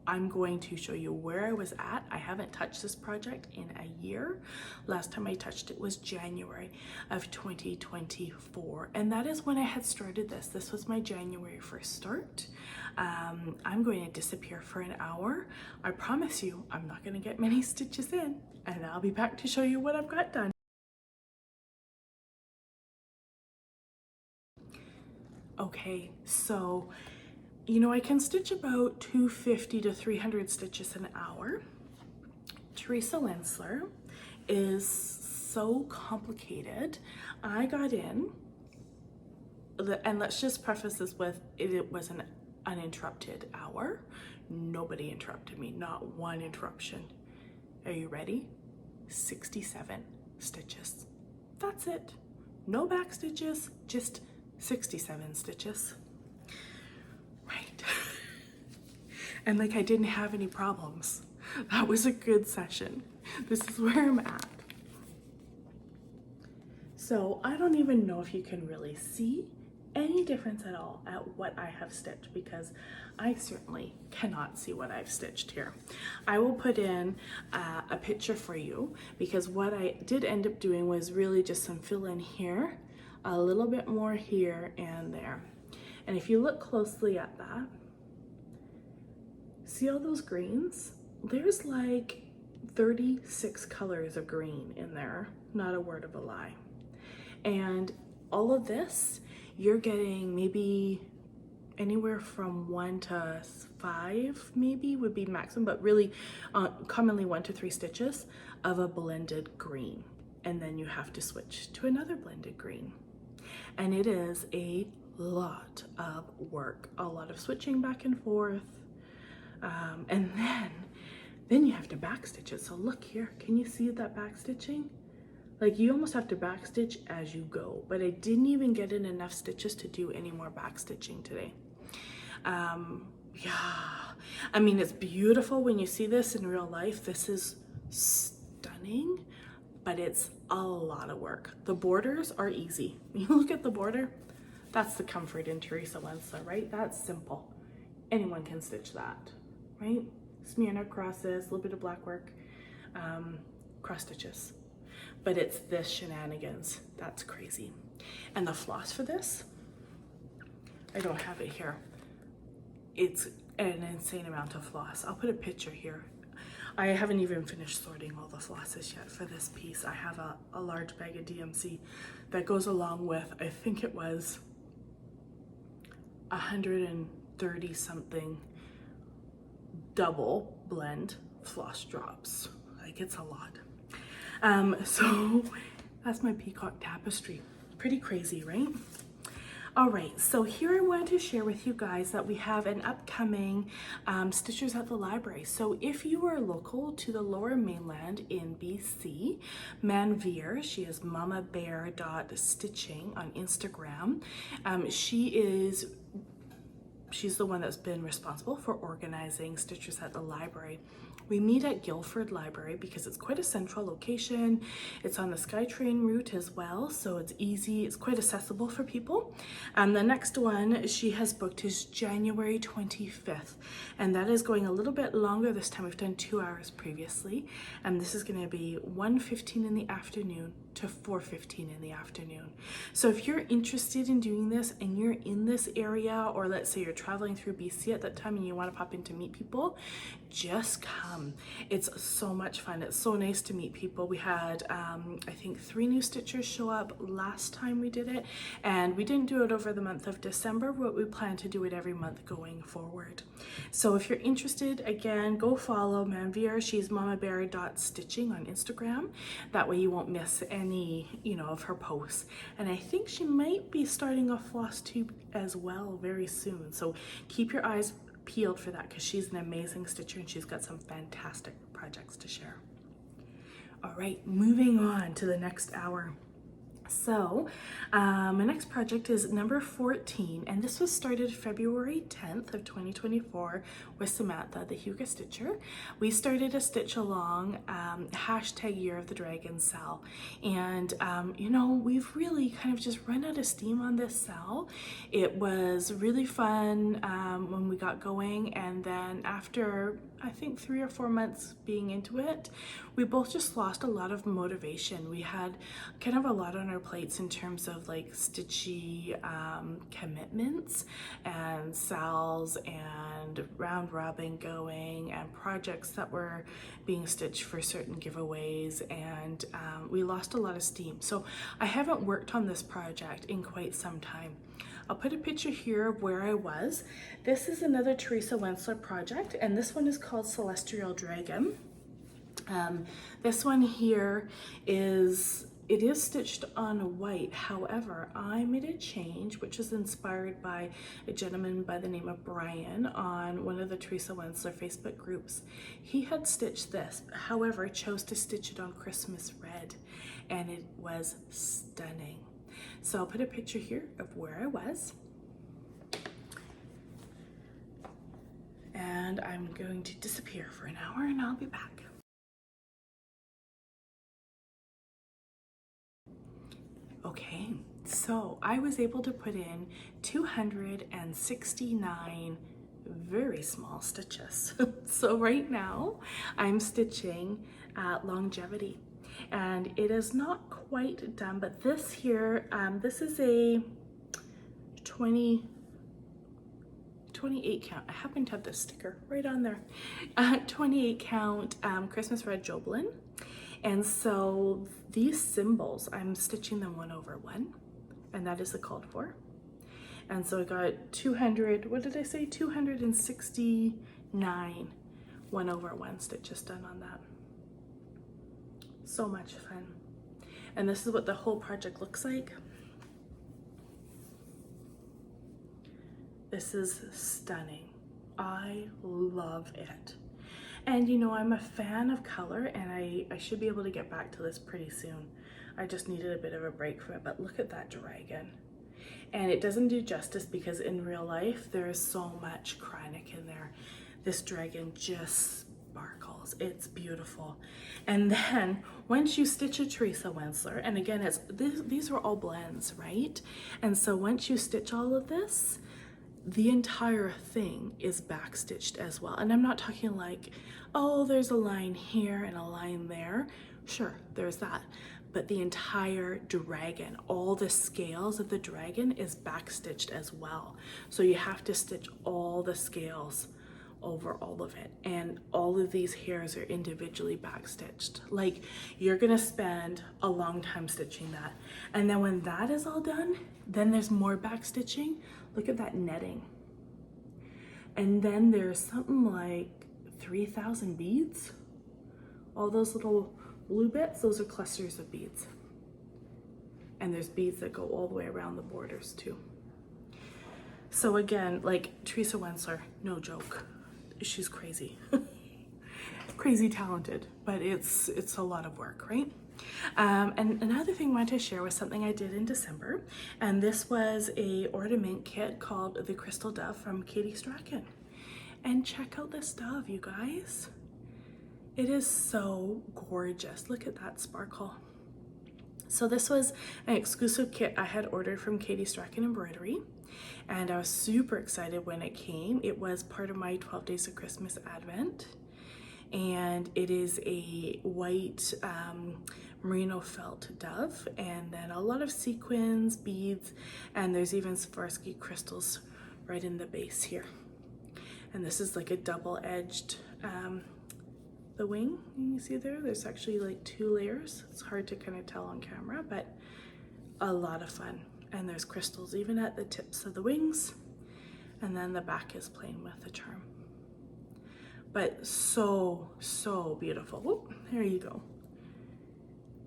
I'm going to show you where I was at. I haven't touched this project in a year. Last time I touched it was January of 2024, and that is when I had started this. This was my January 1st start. I'm going to disappear for an hour. I promise you I'm not going to get many stitches in, and I'll be back to show you what I've got done. Okay, so, you know, I can stitch about 250 to 300 stitches an hour. Teresa Wensler is so complicated. I got in, and let's just preface this with, it was an uninterrupted hour. Nobody interrupted me, not one interruption. Are you ready? 67 stitches. That's it. No back stitches, just 67 stitches. Right. And like I didn't have any problems. That was a good session. This is where I'm at. So I don't even know if you can really see any difference at all at what I have stitched, because I certainly cannot see what I've stitched here. I will put in a picture for you, because what I did end up doing was really just some fill in here, a little bit more here and there. And if you look closely at that, see all those greens? There's like 36 colors of green in there, not a word of a lie. And all of this, you're getting maybe anywhere from 1 to 5 maybe would be maximum, but really commonly 1 to 3 stitches of a blended green. And then you have to switch to another blended green. And it is a lot of work, a lot of switching back and forth. And then you have to back stitch it. So look here, can you see that back stitching? Like you almost have to back stitch as you go, but I didn't even get in enough stitches to do any more back stitching today. Yeah, I mean, it's beautiful when you see this in real life. This is stunning, but it's a lot of work. The borders are easy. You look at the border, that's the comfort in Teresa Wensler, right? That's simple. Anyone can stitch that, right? Smear crosses, a little bit of black work, cross stitches. But it's this shenanigans, that's crazy. And the floss for this, I don't have it here. It's an insane amount of floss. I'll put a picture here. I haven't even finished sorting all the flosses yet for this piece. I have a large bag of DMC that goes along with, I think it was 130 something double blend floss drops. Like it's a lot. So that's my peacock tapestry. Pretty crazy, right? All right, so here I wanted to share with you guys that we have an upcoming Stitchers at the Library. So if you are local to the Lower Mainland in BC, Manveer, she is mamabear.stitching on Instagram. She's the one that's been responsible for organizing Stitchers at the Library. We meet at Guildford Library because it's quite a central location. It's on the SkyTrain route as well, so it's easy, it's quite accessible for people. The next one she has booked is January 25th, and that is going a little bit longer this time. We've done 2 hours previously, and this is going to be 1:15 in the afternoon to 4:15 in the afternoon. So if you're interested in doing this and you're in this area, or let's say you're traveling through BC at that time and you want to pop in to meet people, just come. It's so much fun. It's so nice to meet people. We had I think 3 new stitchers show up last time we did it, and we didn't do it over the month of December, but we plan to do it every month going forward. So if you're interested, again, go follow Manveer. She's mamabear.stitching on Instagram. That way you won't miss any, of her posts. And I think she might be starting a Flosstube as well very soon. So keep your eyes peeled for that, because she's an amazing stitcher and she's got some fantastic projects to share. All right, moving on to the next hour. So my next project is number 14, and this was started February 10th of 2024 with Samantha, the Huga Stitcher. We started a stitch along hashtag Year of the Dragon Sal, and we've really kind of just run out of steam on this sal. It was really fun when we got going, and then after I think 3 or 4 months being into it, we both just lost a lot of motivation. We had kind of a lot on our plates in terms of like stitchy commitments and sals and round robin going and projects that were being stitched for certain giveaways, and we lost a lot of steam. So I haven't worked on this project in quite some time. I'll put a picture here of where I was. This is another Teresa Wensler project, and this one is called Celestial Dragon. This one here is stitched on white. However, I made a change, which is inspired by a gentleman by the name of Brian on one of the Teresa Wensler Facebook groups. He had stitched this, however, chose to stitch it on Christmas red, and it was stunning. So I'll put a picture here of where I was. And I'm going to disappear for an hour and I'll be back. Okay, so I was able to put in 269 very small stitches. So right now I'm stitching Longevity. And it is not quite done, but this here, this is a 28 count. I happen to have this sticker right on there. 28 count Christmas red Joblin. And so these symbols, I'm stitching them 1 over 1, and that is the called for. And so I got 269 1 over 1 stitches done on that. So much fun. And this is what the whole project looks like. This is stunning. I love it. And I'm a fan of color, and I should be able to get back to this pretty soon. I just needed a bit of a break from it, but look at that dragon. And it doesn't do justice because in real life there is so much Kreinik in there. This dragon just sparkles. It's beautiful. And then once you stitch a Teresa Wensler, and again, these are all blends, right? And so once you stitch all of this, the entire thing is back stitched as well. And I'm not talking like, oh, there's a line here and a line there. Sure, there's that. But the entire dragon, all the scales of the dragon is back stitched as well. So you have to stitch all the scales over all of it, and all of these hairs are individually back stitched. Like, you're gonna spend a long time stitching that, and then when that is all done, then there's more back stitching. Look at that netting, and then there's something like 3,000 beads. All those little blue bits, those are clusters of beads, and there's beads that go all the way around the borders too. So again, like Teresa Wensler, no joke. She's crazy, crazy talented, but it's a lot of work, right? And another thing I wanted to share was something I did in December, and this was a ornament kit called the Crystal Dove from Katie Strachan. And check out this dove, you guys. It is so gorgeous. Look at that sparkle. So this was an exclusive kit I had ordered from Katie Strachan Embroidery, and I was super excited when it came. It was part of my 12 Days of Christmas Advent, and it is a white merino felt dove, and then a lot of sequins, beads, and there's even Swarovski crystals right in the base here. And this is like a double-edged the wing, you see there's actually like 2 layers. It's hard to kind of tell on camera, but a lot of fun. And there's crystals even at the tips of the wings, and then the back is plain with the charm. But so beautiful. Whoop, there you go.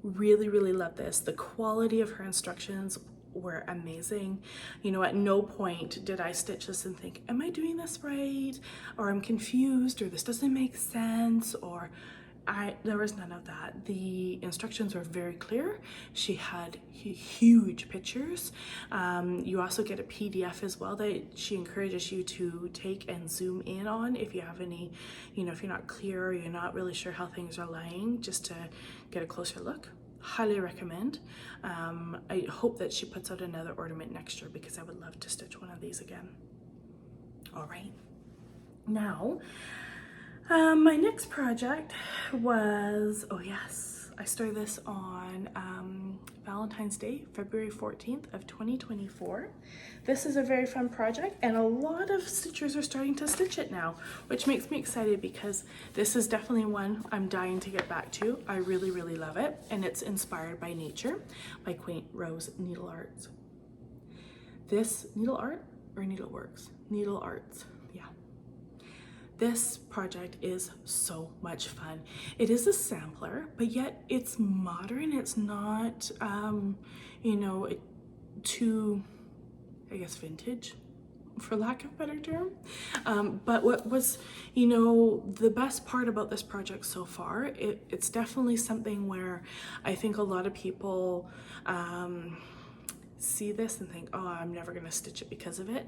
Really love this. The quality of her instructions were amazing. You know, at no point did I stitch this and think, am I doing this right? Or I'm confused, or this doesn't make sense, or there was none of that. The instructions were very clear. She had huge pictures. You also get a PDF as well that she encourages you to take and zoom in on if you have any, you know, if you're not clear or you're not really sure how things are lying, just to get a closer look. Highly recommend. I hope that she puts out another ornament next year, because I would love to stitch one of these again. All right, now my next project was, oh yes, I started this on Valentine's Day, February 14th of 2024. This is a very fun project, and a lot of stitchers are starting to stitch it now, which makes me excited, because this is definitely one I'm dying to get back to. I really love it, and it's inspired by nature by Quaint Rose Needle Arts. This needle art or needleworks? Needle Arts, yeah. This project is so much fun. It is a sampler, but yet it's modern. It's not, you know, too, I guess, vintage, for lack of a better term. But what was, you know, the best part about this project so far, it's definitely something where I think a lot of people see this and think, oh, I'm never gonna stitch it because of it.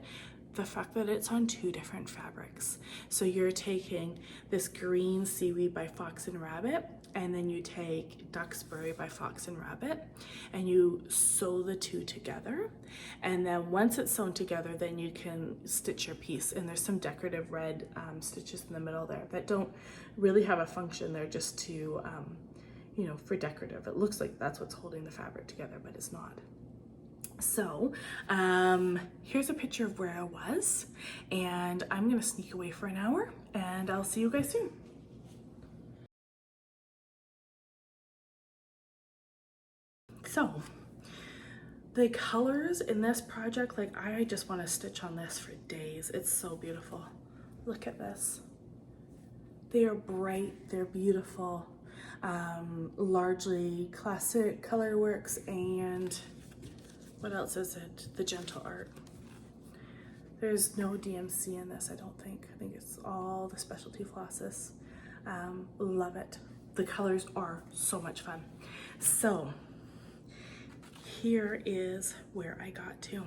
The fact that it's on 2 different fabrics. So you're taking this green seaweed by Fox and Rabbit, and then you take Duxbury by Fox and Rabbit, and you sew the 2 together. And then once it's sewn together, then you can stitch your piece. And there's some decorative red stitches in the middle there that don't really have a function. They're just to, you know, for decorative. It looks like that's what's holding the fabric together, but it's not. So here's a picture of where I was, and I'm gonna sneak away for an hour, and I'll see you guys soon. So the colors in this project, like, I just want to stitch on this for days. It's so beautiful. Look at this. They are bright, they're beautiful, largely classic color works, and what else is it? The gentle art. There's no DMC in this, I don't think. I think it's all the specialty flosses. Love it. The colors are so much fun. So here is where I got to.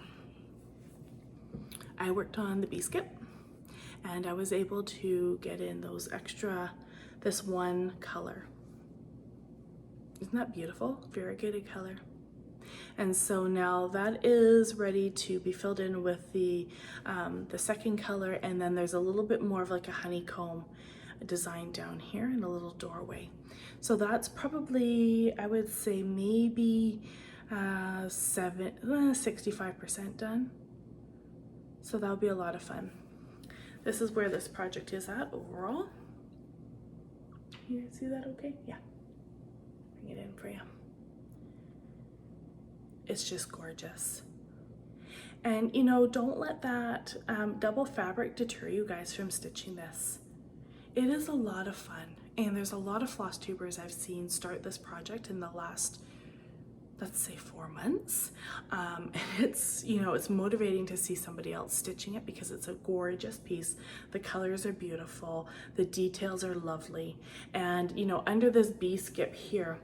I worked on the B-skip, and I was able to get in those extra, this one color. Isn't that beautiful? Variegated color. And so now that is ready to be filled in with the second color, and then there's a little bit more of like a honeycomb design down here and a little doorway. So that's probably, I would say, maybe 65% done. So that'll be a lot of fun. This is where this project is at overall. You guys see that okay? Yeah. Bring it in for you. It's just gorgeous. And you know, don't let that double fabric deter you guys from stitching this. It is a lot of fun, and there's a lot of floss tubers I've seen start this project in the last, let's say, 4 months. And it's, you know, it's motivating to see somebody else stitching it, because it's a gorgeous piece. The colors are beautiful, the details are lovely, and you know, under this B-skip here,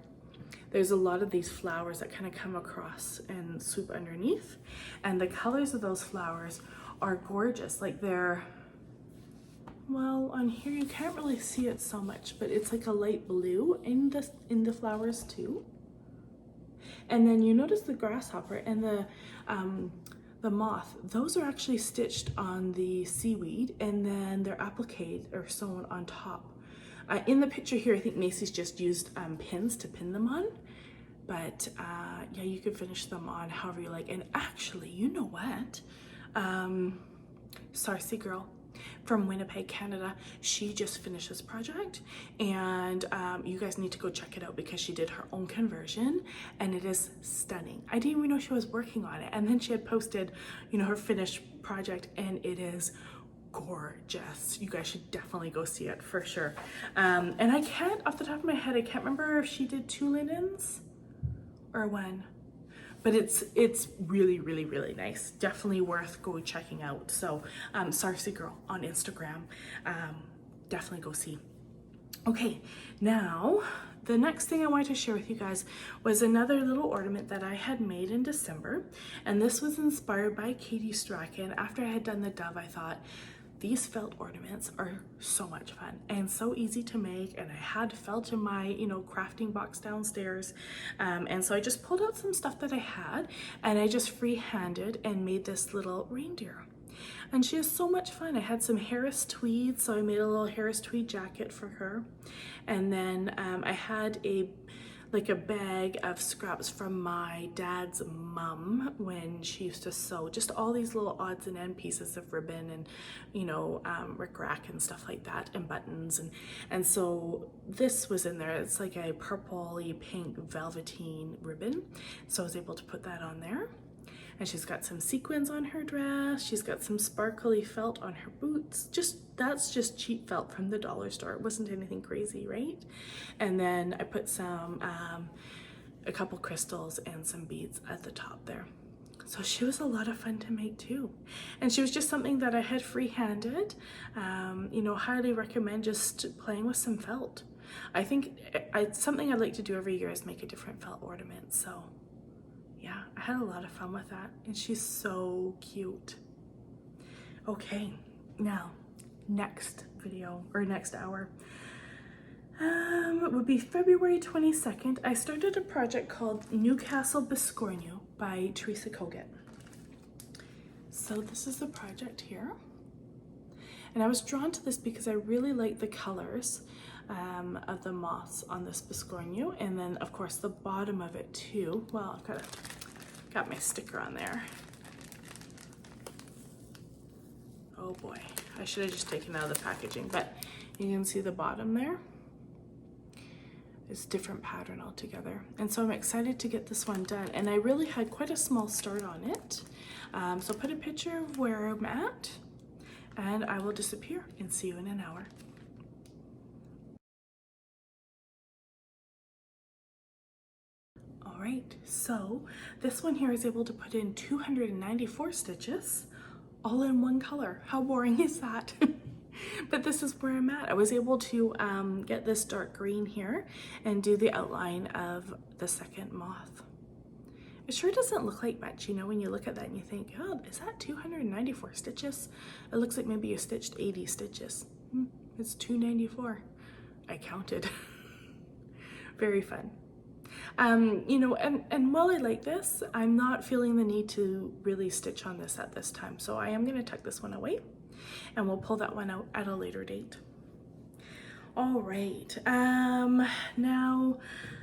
there's a lot of these flowers that kind of come across and swoop underneath, and the colors of those flowers are gorgeous. Like, they're, well, on here you can't really see it so much, but it's like a light blue in the flowers too. And then you notice the grasshopper and the moth, those are actually stitched on the seaweed, and then they're appliqued or sewn on top. In the picture here, I think Macy's just used pins to pin them on, but yeah, you could finish them on however you like. And actually, you know what? Sarcy Girl from Winnipeg, Canada, she just finished this project, and you guys need to go check it out because she did her own conversion and it is stunning. I didn't even know she was working on it, and then she had posted, you know, her finished project, and it is gorgeous. You guys should definitely go see it for sure. And I can't, off the top of my head, I can't remember if she did 2 linens or 1. But it's really, really, really nice. Definitely worth go checking out. So Sarcy Girl on Instagram, definitely go see. Okay, now the next thing I wanted to share with you guys was another little ornament that I had made in December. And this was inspired by Katie Strachan. After I had done the dove, I thought, these felt ornaments are so much fun and so easy to make, and I had felt in my, you know, crafting box downstairs, and so I just pulled out some stuff that I had, and I just free-handed and made this little reindeer. And she is so much fun. I had some Harris tweed, so I made a little Harris tweed jacket for her, and then I had a bag of scraps from my dad's mom when she used to sew, just all these little odds and end pieces of ribbon and, you know, rickrack and stuff like that, and buttons, and so this was in there. It's like a purpley pink velveteen ribbon, so I was able to put that on there. And she's got some sequins on her dress. She's got some sparkly felt on her boots. That's just cheap felt from the dollar store. It wasn't anything crazy, right? And then I put some, a couple crystals and some beads at the top there. So she was a lot of fun to make too. And she was just something that I had free-handed. You know, highly recommend just playing with some felt. I think something I'd like to do every year is make a different felt ornament. So yeah, I had a lot of fun with that, and she's so cute. Okay, now next video or next hour it would be February 22nd. I started a project called Newcastle Biscornu by Teresa Kogut. So this is the project here, and I was drawn to this because I really like the colors of the moths on this Biscornu, and then of course the bottom of it too. Well, I've got my sticker on there. Oh boy, I should have just taken out of the packaging, but you can see the bottom there. It's a different pattern altogether, and so I'm excited to get this one done, and I really had quite a small start on it. So put a picture of where I'm at, and I will disappear and see you in an hour. All right, so this one here is able to put in 294 stitches all in one color. How boring is that? But this is where I'm at. I was able to get this dark green here and do the outline of the second moth. It sure doesn't look like much, you know, when you look at that and you think, oh, is that 294 stitches? It looks like maybe you stitched 80 stitches. It's 294. I counted. Very fun. You know, and while I like this, I'm not feeling the need to really stitch on this at this time. So I am going to tuck this one away, and we'll pull that one out at a later date. All right, now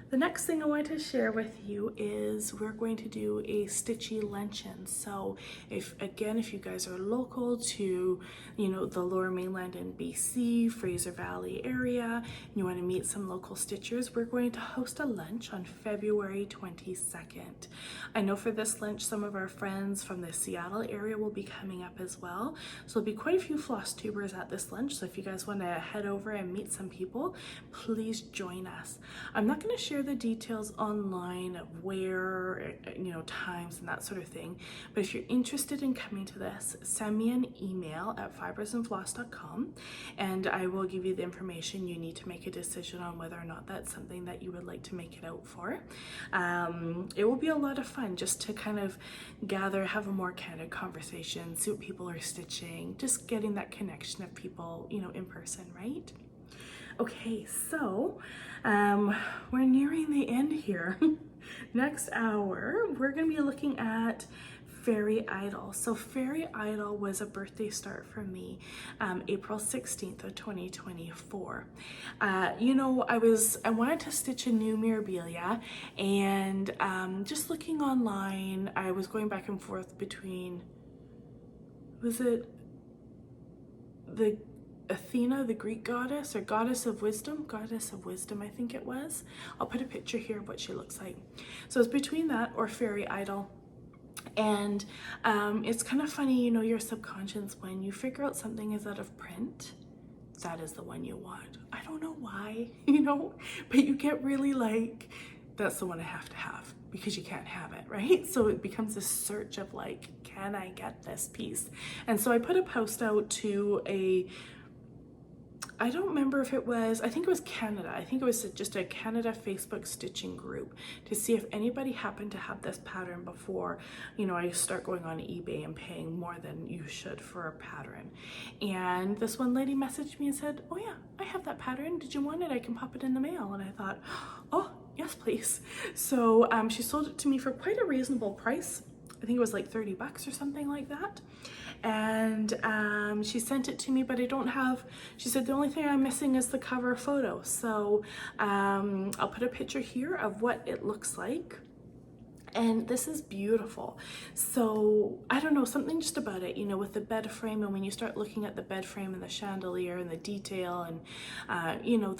the next thing I want to share with you is we're going to do a stitchy luncheon. So if you guys are local to, you know, the Lower Mainland in BC, Fraser Valley area, and you want to meet some local stitchers, we're going to host a lunch on February 22nd. I know for this lunch, some of our friends from the Seattle area will be coming up as well. So there'll be quite a few Flosstubers at this lunch. So if you guys want to head over and meet some people, please join us. I'm not going to share share the details online of where, you know, times and that sort of thing. But if you're interested in coming to this, send me an email at fibresandfloss.com and I will give you the information you need to make a decision on whether or not that's something that you would like to make it out for. It will be a lot of fun just to kind of gather, have a more candid conversation, see what people are stitching, just getting that connection of people, you know, in person, right? Okay, so we're nearing the end here. Next hour, we're gonna be looking at Fairy Idol. So Fairy Idol was a birthday start for me, April 16th of 2024. You know, I wanted to stitch a new Mirabilia, and just looking online, I was going back and forth between, was it the Athena, the Greek goddess, or goddess of wisdom, I think it was. I'll put a picture here of what she looks like. So it's between that or Fairy Idol. And it's kind of funny, you know, your subconscious, when you figure out something is out of print, that is the one you want. I don't know why, you know, but you get really like, that's the one I have to have, because you can't have it, right? So it becomes a search of like, can I get this piece? And so I put a post out to I don't remember if it was, I think it was Canada. I think it was just a Canada Facebook stitching group to see if anybody happened to have this pattern before, you know, I start going on eBay and paying more than you should for a pattern. And this one lady messaged me and said, oh yeah, I have that pattern. Did you want it? I can pop it in the mail. And I thought, oh, yes, please. So she sold it to me for quite a reasonable price. I think it was like 30 bucks or something like that. And she sent it to me, but I don't have, she said the only thing I'm missing is the cover photo. So I'll put a picture here of what it looks like. And this is beautiful. So I don't know, something just about it, you know, with the bed frame, and when you start looking at the bed frame and the chandelier and the detail and you know,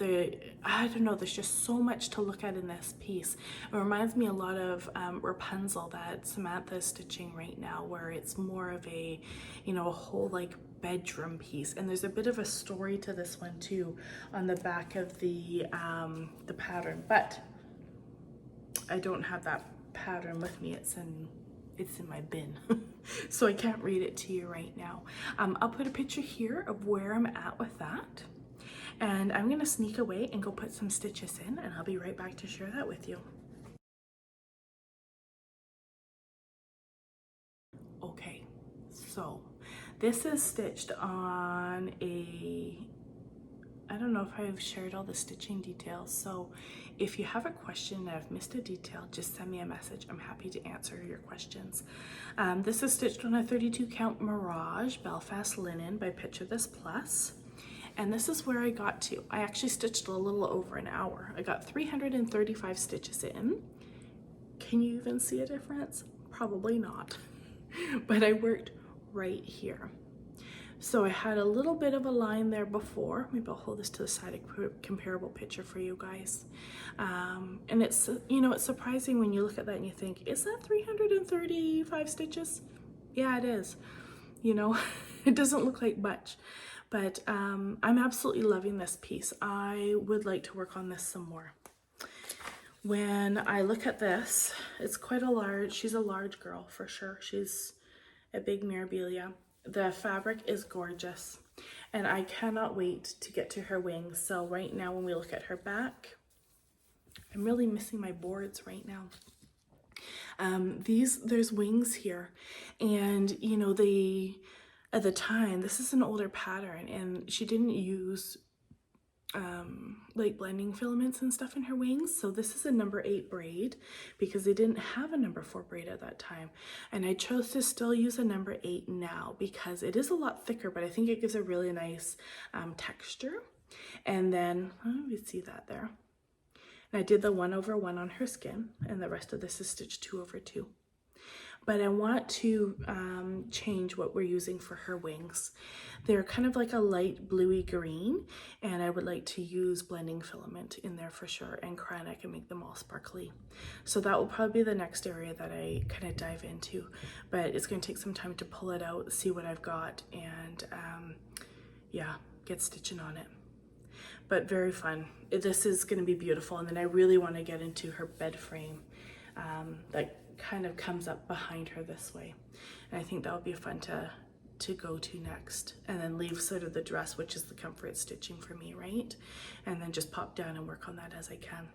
I don't know, there's just so much to look at in this piece. It reminds me a lot of Rapunzel that Samantha is stitching right now, where it's more of a, you know, a whole like bedroom piece. And there's a bit of a story to this one too on the back of the pattern, but I don't have that pattern with me. It's in my bin. So I can't read it to you right now. I'll put a picture here of where I'm at with that, and I'm gonna sneak away and go put some stitches in, and I'll be right back to share that with you. Okay, so this is stitched on I don't know if I've shared all the stitching details, so if you have a question and I've missed a detail, just send me a message. I'm happy to answer your questions. This is stitched on a 32 count Mirage Belfast linen by Picture This Plus. And this is where I got to. I actually stitched a little over an hour. I got 335 stitches in. Can you even see a difference? Probably not, but I worked right here. So I had a little bit of a line there before. Maybe I'll hold this to the side, a comparable picture for you guys. And it's, you know, it's surprising when you look at that and you think, is that 335 stitches? Yeah, it is. You know, it doesn't look like much, but I'm absolutely loving this piece. I would like to work on this some more. When I look at this, it's quite a large, she's a large girl for sure. She's a big Mirabilia. The fabric is gorgeous, and I cannot wait to get to her wings. So right now when we look at her back, I'm really missing my boards right now. There's wings here, and you know, at the time, this is an older pattern, and she didn't use like blending filaments and stuff in her wings. So this is a number 8 braid because they didn't have a number 4 braid at that time. And I chose to still use a number 8 now because it is a lot thicker, but I think it gives a really nice texture. And then, you see that there. And I did the 1/1 on her skin, and the rest of this is stitched 2/2. But I want to change what we're using for her wings. They're kind of like a light bluey green, and I would like to use blending filament in there for sure, and crayon and make them all sparkly. So that will probably be the next area that I kind of dive into, but it's going to take some time to pull it out, see what I've got, and yeah, get stitching on it. but very fun. This is going to be beautiful. And then I really want to get into her bed frame that kind of comes up behind her this way. And I think that would be fun to go to next, and then leave sort of the dress, which is the comfort stitching for me, right? And then just pop down and work on that as I can.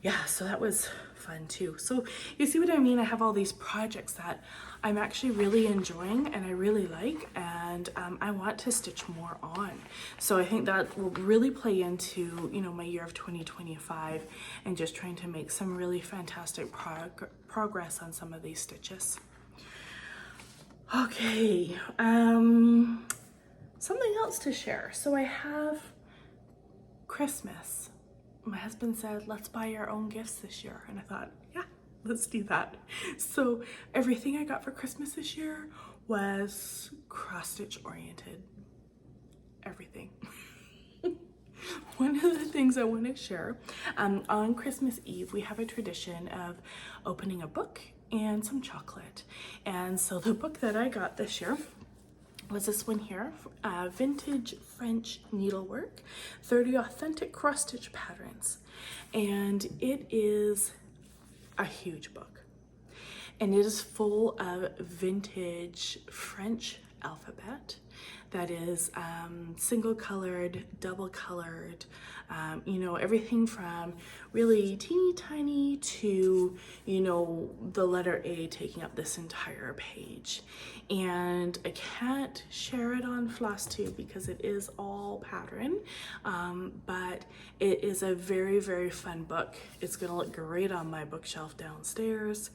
Yeah, so that was fun too. So you see what I mean? I have all these projects that I'm actually really enjoying and I really like, and I want to stitch more on. So I think that will really play into, you know, my year of 2025 and just trying to make some really fantastic progress on some of these stitches. Okay, something else to share. So I have Christmas. My husband said, let's buy our own gifts this year. And I thought, yeah, let's do that. So everything I got for Christmas this year was cross-stitch oriented. Everything. One of the things I want to share, on Christmas Eve, we have a tradition of opening a book and some chocolate. And so the book that I got this year was this one here, Vintage French Needlework, 30 Authentic Cross-Stitch Patterns. And it is a huge book. And it is full of vintage French alphabet that is single colored, double colored, you know, everything from really teeny tiny to, you know, the letter A taking up this entire page. And I can't share it on Flosstube because it is all pattern, but it is a very, very fun book. It's gonna look great on my bookshelf downstairs.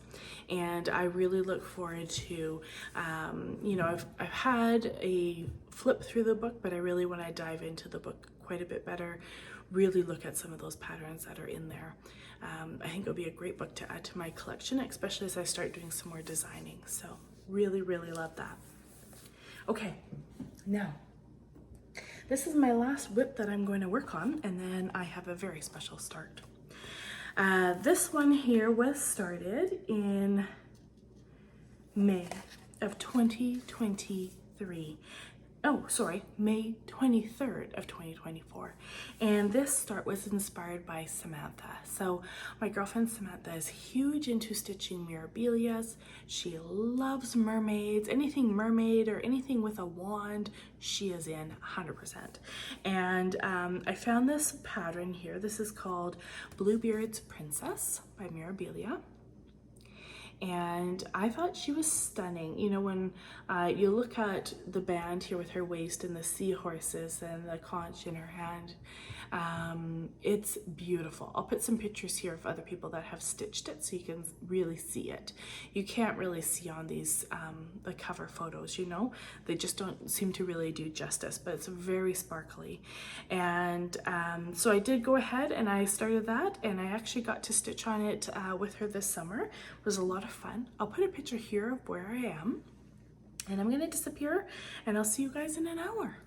And I really look forward to, you know, I've had a flip through the book, but I really want to dive into the book quite a bit better, really look at some of those patterns that are in there. I think it'll be a great book to add to my collection, especially as I start doing some more designing. So really, really love that. Okay, now this is my last whip that I'm going to work on, and then I have a very special start. This one here was started in May of 2023. Oh, sorry, May 23rd of 2024. And this start was inspired by Samantha. So my girlfriend Samantha is huge into stitching mirabilias. She loves mermaids, anything mermaid or anything with a wand, she is in 100%. And I found this pattern here. This is called Bluebeard's Princess by Mirabilia. And I thought she was stunning. You know, when you look at the band here with her waist and the seahorses and the conch in her hand, it's beautiful. I'll put some pictures here of other people that have stitched it so you can really see it. You can't really see on these the cover photos, you know, they just don't seem to really do justice, but it's very sparkly. And so I did go ahead and I started that, and I actually got to stitch on it with her this summer. It was a lot of fun. I'll put a picture here of where I am, and I'm gonna disappear, and I'll see you guys in an hour.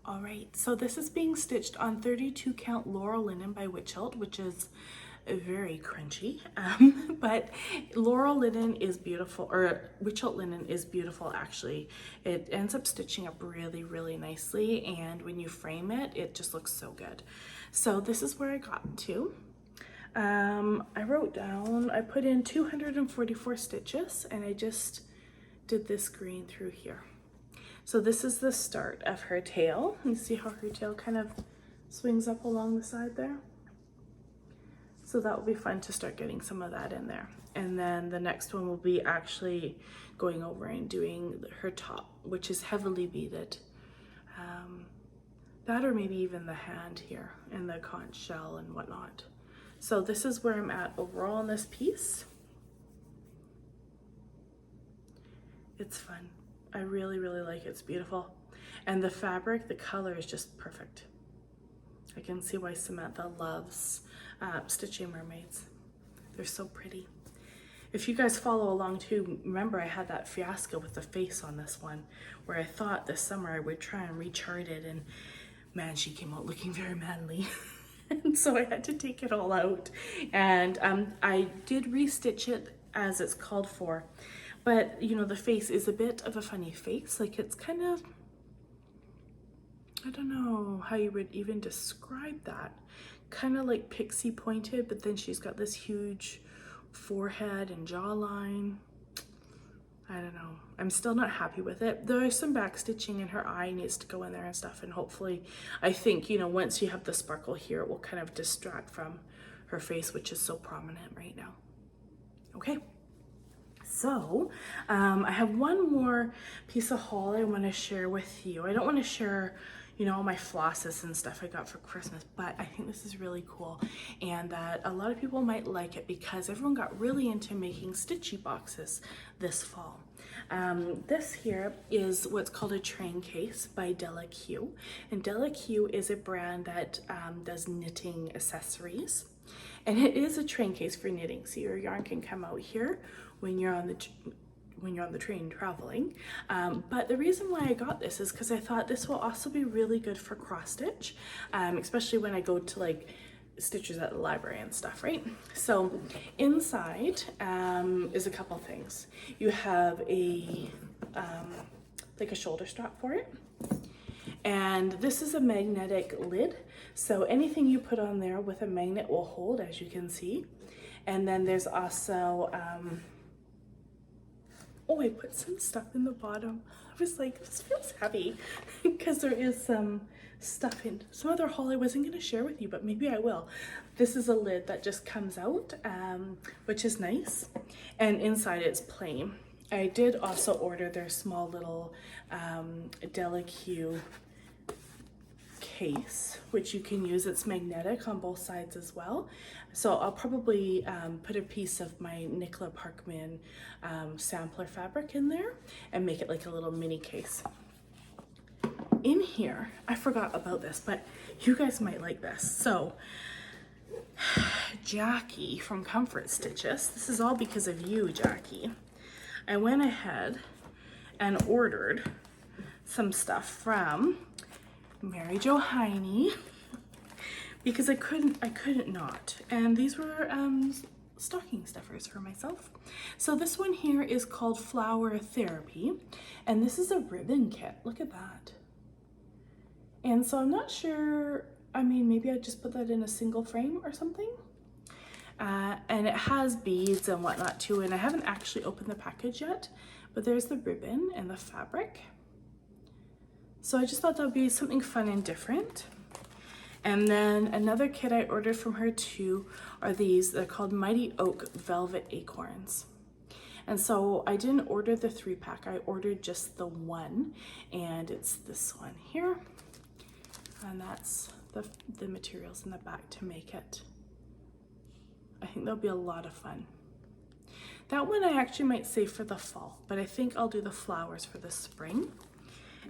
All right, so this is being stitched on 32 count Laurel Linen by Witch Hilt, which is very crunchy, but Laurel Linen is beautiful, or Witch Hilt Linen is beautiful actually. It ends up stitching up really, really nicely, and when you frame it, it just looks so good. So this is where I got to. I wrote down, I put in 244 stitches, and I just did this green through here. So this is the start of her tail. You see how her tail kind of swings up along the side there? So that will be fun to start getting some of that in there. And then the next one will be actually going over and doing her top, which is heavily beaded. That or maybe even the hand here and the conch shell and whatnot. So this is where I'm at overall on this piece. It's fun. I really, really like it. It's beautiful. And the fabric, the color is just perfect. I can see why Samantha loves stitching mermaids. They're so pretty. If you guys follow along too, remember I had that fiasco with the face on this one where I thought this summer I would try and rechart it, and man, she came out looking very manly. And so I had to take it all out. And I did restitch it as it's called for, but you know, the face is a bit of a funny face. Like it's kind of, I don't know how you would even describe that. Kind of like pixie pointed, but then she's got this huge forehead and jawline. I don't know. I'm still not happy with it. There's some back stitching and her eye needs to go in there and stuff. And hopefully, I think, you know, once you have the sparkle here, it will kind of distract from her face, which is so prominent right now. Okay. So I have one more piece of haul I want to share with you. I don't want to share, you know, all my flosses and stuff I got for Christmas, but I think this is really cool and that a lot of people might like it because everyone got really into making stitchy boxes this fall. This here is what's called a train case by Della Q, and Della Q is a brand that does knitting accessories, and it is a train case for knitting, so your yarn can come out here when you're on the train traveling. But the reason why I got this is because I thought this will also be really good for cross stitch, especially when I go to like stitches at the library and stuff, right? So inside is a couple things. You have a like a shoulder strap for it, and this is a magnetic lid, so anything you put on there with a magnet will hold, as you can see. And then there's also oh, I put some stuff in the bottom. I was like, this feels heavy because there is some stuff in some other haul I wasn't going to share with you, but maybe I will. This is a lid that just comes out, which is nice, and inside it's plain. I did also order their small little Della Q case, which you can use. It's magnetic on both sides as well. So I'll probably put a piece of my Nicola Parkman sampler fabric in there and make it like a little mini case. In here, I forgot about this, but you guys might like this. So Jackie from Comfort Stitches, this is all because of you, Jackie. I went ahead and ordered some stuff from Mary Jo Heine because I couldn't not, and these were stocking stuffers for myself. So this one here is called Flower Therapy, and this is a ribbon kit. Look at that. And so I'm not sure, I mean, maybe I just put that in a single frame or something. And it has beads and whatnot too, and I haven't actually opened the package yet, but there's the ribbon and the fabric. So I just thought that would be something fun and different. And then another kit I ordered from her too are these. They're called Mighty Oak Velvet Acorns. And so I didn't order the 3-pack, I ordered just the one, and it's this one here. And that's the materials in the back to make it. I think that'll be a lot of fun. That one I actually might save for the fall, but I think I'll do the flowers for the spring.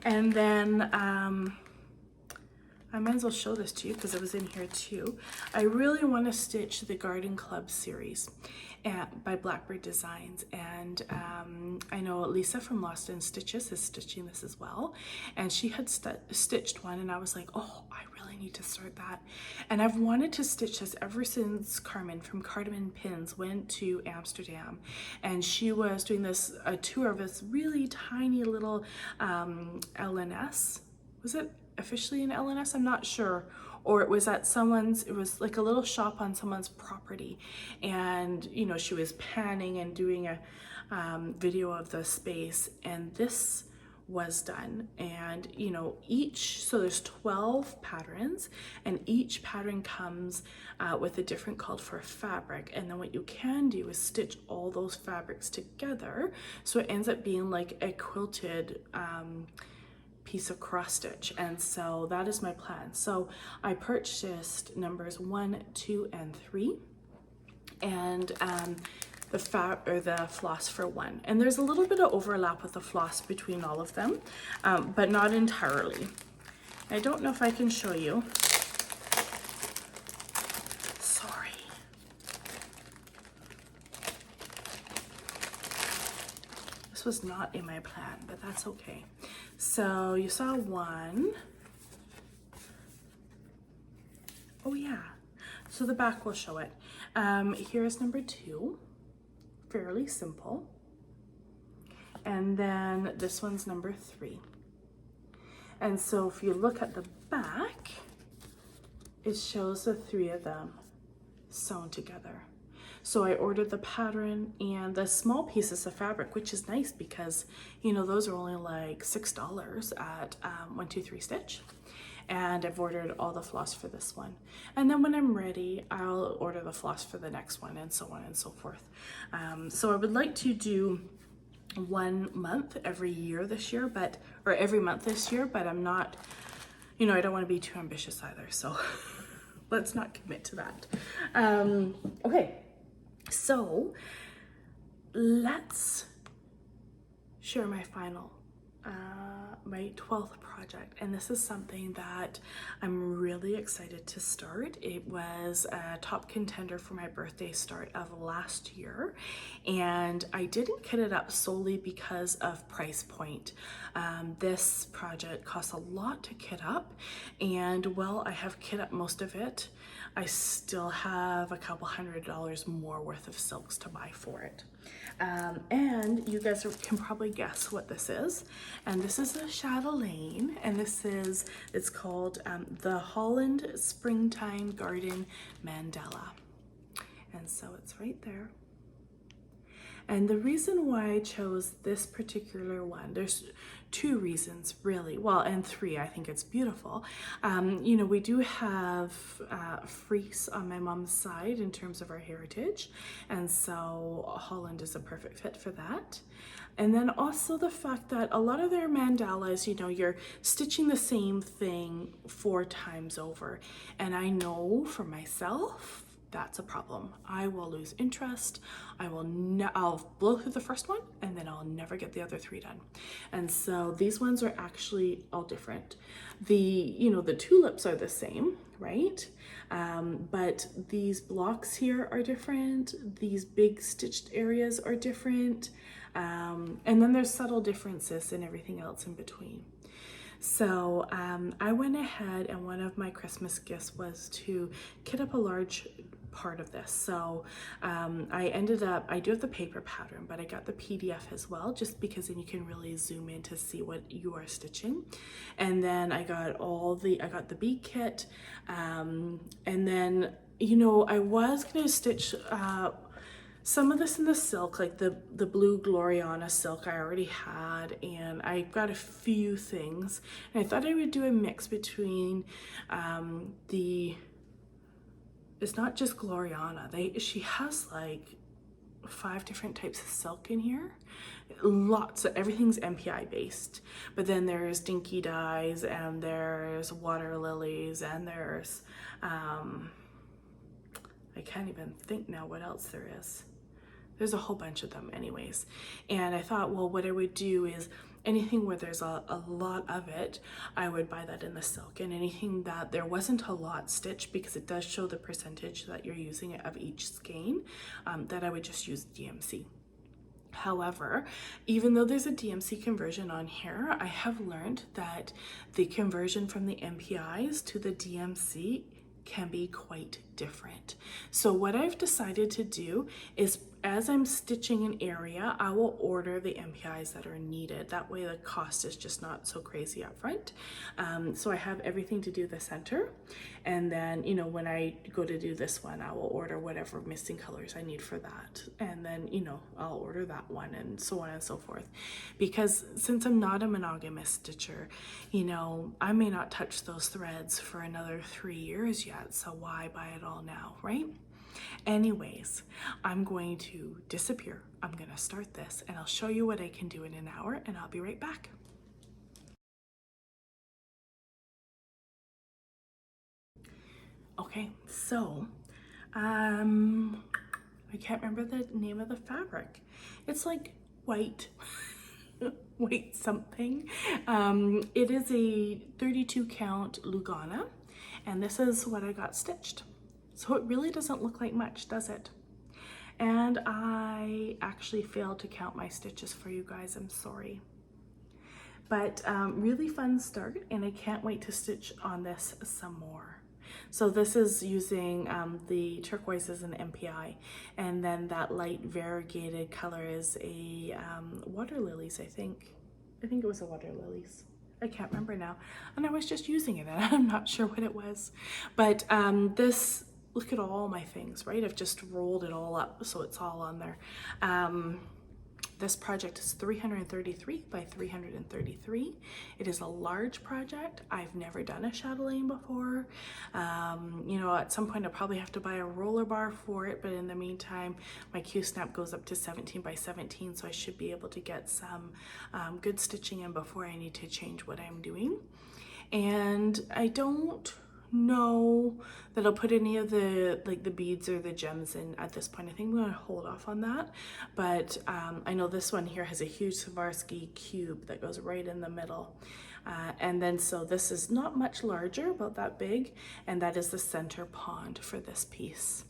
And then I might as well show this to you because it was in here too. I really want to stitch the Garden Club series by Blackbird Designs, and I know Lisa from Lost in Stitches is stitching this as well, and she had stitched one, and I was like, oh, I really need to start that. And I've wanted to stitch this ever since Carmen from Cardamom Pins went to Amsterdam, and she was doing a tour of this really tiny little LNS. Was it officially an LNS? I'm not sure. Or it was at someone's, it was like a little shop on someone's property, and you know, she was panning and doing a video of the space, and this was done. And you know, so there's 12 patterns, and each pattern comes with a different called for fabric, and then what you can do is stitch all those fabrics together, so it ends up being like a quilted piece of cross stitch. And so that is my plan. So I purchased numbers 1, 2, and 3, and the floss for 1. And there's a little bit of overlap with the floss between all of them, but not entirely. I don't know if I can show you. Sorry. This was not in my plan, but that's okay. So you saw 1. Oh yeah, so the back will show it. Here's number 2, fairly simple. And then this one's number 3. And so if you look at the back, it shows the 3 of them sewn together. So I ordered the pattern and the small pieces of fabric, which is nice because, you know, those are only like $6 at 123 Stitch. And I've ordered all the floss for this one. And then when I'm ready, I'll order the floss for the next one, and so on and so forth. So I would like to do 1 month every year this year, or every month this year, but I'm not, you know, I don't want to be too ambitious either. So let's not commit to that. Okay, so let's share my final, my 12th project. And this is something that I'm really excited to start. It was a top contender for my birthday start of last year. And I didn't kit it up solely because of price point. This project costs a lot to kit up. And while I have kit up most of it, I still have a couple $100 more worth of silks to buy for it. And you guys can probably guess what this is. And this is a chatelaine, and it's called the Holland Springtime Garden Mandala. And so it's right there. And the reason why I chose this particular one, there's 2 reasons really, well, and 3. I think it's beautiful. You know, we do have Fries on my mom's side in terms of our heritage, and so Holland is a perfect fit for that. And then also the fact that a lot of their mandalas, you know, you're stitching the same thing 4 times over, and I know for myself that's a problem. I will lose interest. I'll blow through the first one and then I'll never get the other 3 done. And so these ones are actually all different. The tulips are the same, right? But these blocks here are different. These big stitched areas are different. And then there's subtle differences and everything else in between. So I went ahead, and one of my Christmas gifts was to kit up a large part of this. So I do have the paper pattern, but I got the PDF as well, just because then you can really zoom in to see what you are stitching. And then I got the bead kit, and then, you know, I was gonna stitch some of this in the silk, like the blue Gloriana silk I already had, and I got a few things. And I thought I would do a mix between it's not just Gloriana. She has like 5 different types of silk in here. Everything's MPI based. But then there's dinky dyes, and there's water lilies, and there's I can't even think now what else there is. There's a whole bunch of them anyways. And I thought, well, what I would do is anything where there's a lot of it, I would buy that in the silk. And anything that there wasn't a lot stitched, because it does show the percentage that you're using of each skein, that I would just use DMC. However, even though there's a DMC conversion on here, I have learned that the conversion from the MPIs to the DMC can be quite different. So what I've decided to do is, as I'm stitching an area, I will order the MPIs that are needed. That way the cost is just not so crazy up front. So I have everything to do the center. And then, you know, when I go to do this one, I will order whatever missing colors I need for that. And then, you know, I'll order that one, and so on and so forth. Because since I'm not a monogamous stitcher, you know, I may not touch those threads for another 3 years yet. So why buy it all now, right? Anyways, I'm going to disappear. I'm going to start this, and I'll show you what I can do in an hour, and I'll be right back. Okay, so I can't remember the name of the fabric. It's like white white something. It is a 32 count Lugana, and this is what I got stitched. So it really doesn't look like much, does it? And I actually failed to count my stitches for you guys, I'm sorry. But really fun start, and I can't wait to stitch on this some more. So this is using the turquoise as an MPI, and then that light variegated color is a water lilies, I think. I think it was a water lilies. I can't remember now. And I was just using it and I'm not sure what it was. But this, look at all my things, right? I've just rolled it all up so it's all on there. This project is 333 by 333. It is a large project. I've never done a chatelaine before. You know, at some point I'll probably have to buy a roller bar for it, but in the meantime, my Q-snap goes up to 17 by 17, so I should be able to get some good stitching in before I need to change what I'm doing. And I don't know that I'll put any of the the beads or the gems in at this point. I think I'm going to hold off on that, but I know this one here has a huge Swarovski cube that goes right in the middle, and then so this is not much larger, about that big, and that is the center pond for this piece.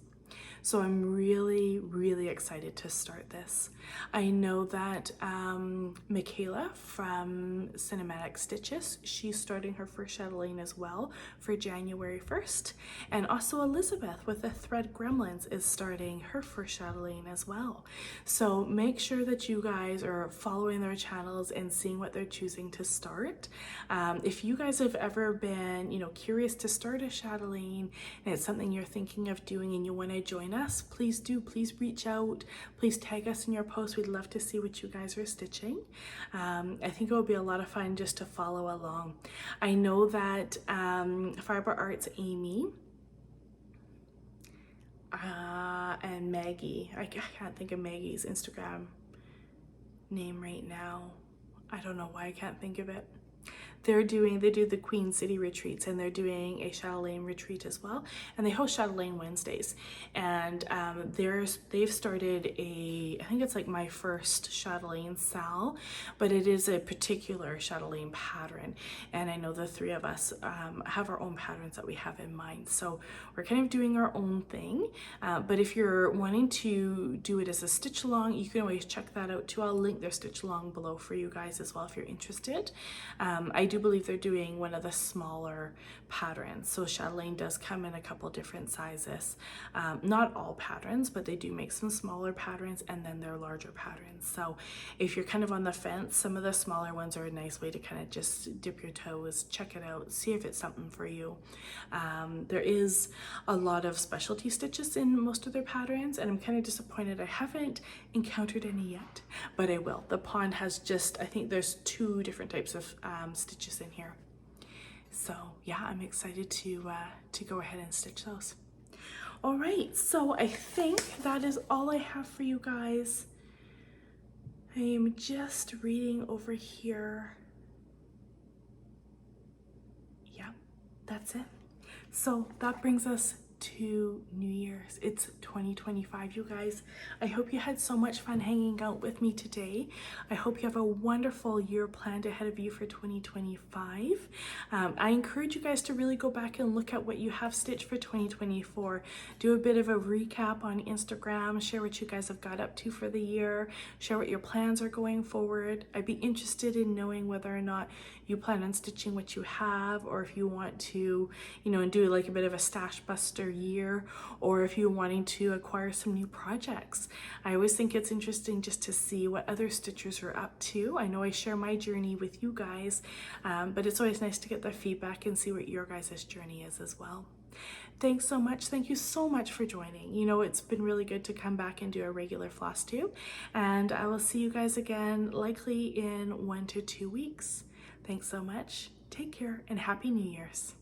So I'm really excited to start this. I know that Michaela from Cinematic Stitches, she's starting her first chatelaine as well for January 1st. And also Elizabeth with the Thread Gremlins is starting her first chatelaine as well. So make sure that you guys are following their channels and seeing what they're choosing to start. If you guys have ever been, you know, curious to start a chatelaine and it's something you're thinking of doing and you want to join us, please do. Please reach out. Please tag us in your posts. We'd love to see what you guys are stitching. I think it will be a lot of fun just to follow along. I know that Fiber Arts Amy and Maggie, I can't think of Maggie's Instagram name right now. I don't know why I can't think of it. They do the Queen City retreats, and they're doing a chatelaine retreat as well, and they host chatelaine Wednesdays, and they've started I think it's like my first chatelaine sal, but it is a particular chatelaine pattern, and I know the three of us have our own patterns that we have in mind, so we're kind of doing our own thing, but if you're wanting to do it as a stitch along, you can always check that out too. I'll link their stitch along below for you guys as well if you're interested. I do believe they're doing one of the smaller patterns. So chatelaine does come in a couple different sizes. Not all patterns, but they do make some smaller patterns and then they're larger patterns. So if you're kind of on the fence, some of the smaller ones are a nice way to kind of just dip your toes, check it out, see if it's something for you. There is a lot of specialty stitches in most of their patterns, and I'm kind of disappointed I haven't encountered any yet, but I will. The pond has just, I think there's 2 different types of stitches in here. So yeah, I'm excited to go ahead and stitch those. All right, so I think that is all I have for you guys. I am just reading over here. Yeah, that's it. So that brings us to New Year's. It's 2025, you guys. I hope you had so much fun hanging out with me today. I hope you have a wonderful year planned ahead of you for 2025. I encourage you guys to really go back and look at what you have stitched for 2024. Do a bit of a recap on Instagram, share what you guys have got up to for the year, share what your plans are going forward. I'd be interested in knowing whether or not you plan on stitching what you have, or if you want to, you know, do like a bit of a stash buster year, or if you're wanting to acquire some new projects. I always think it's interesting just to see what other stitchers are up to. I know I share my journey with you guys, but it's always nice to get the feedback and see what your guys' journey is as well. Thanks so much. Thank you so much for joining. You know, it's been really good to come back and do a regular Flosstube, and I will see you guys again likely in 1 to 2 weeks. Thanks so much. Take care and Happy New Year's.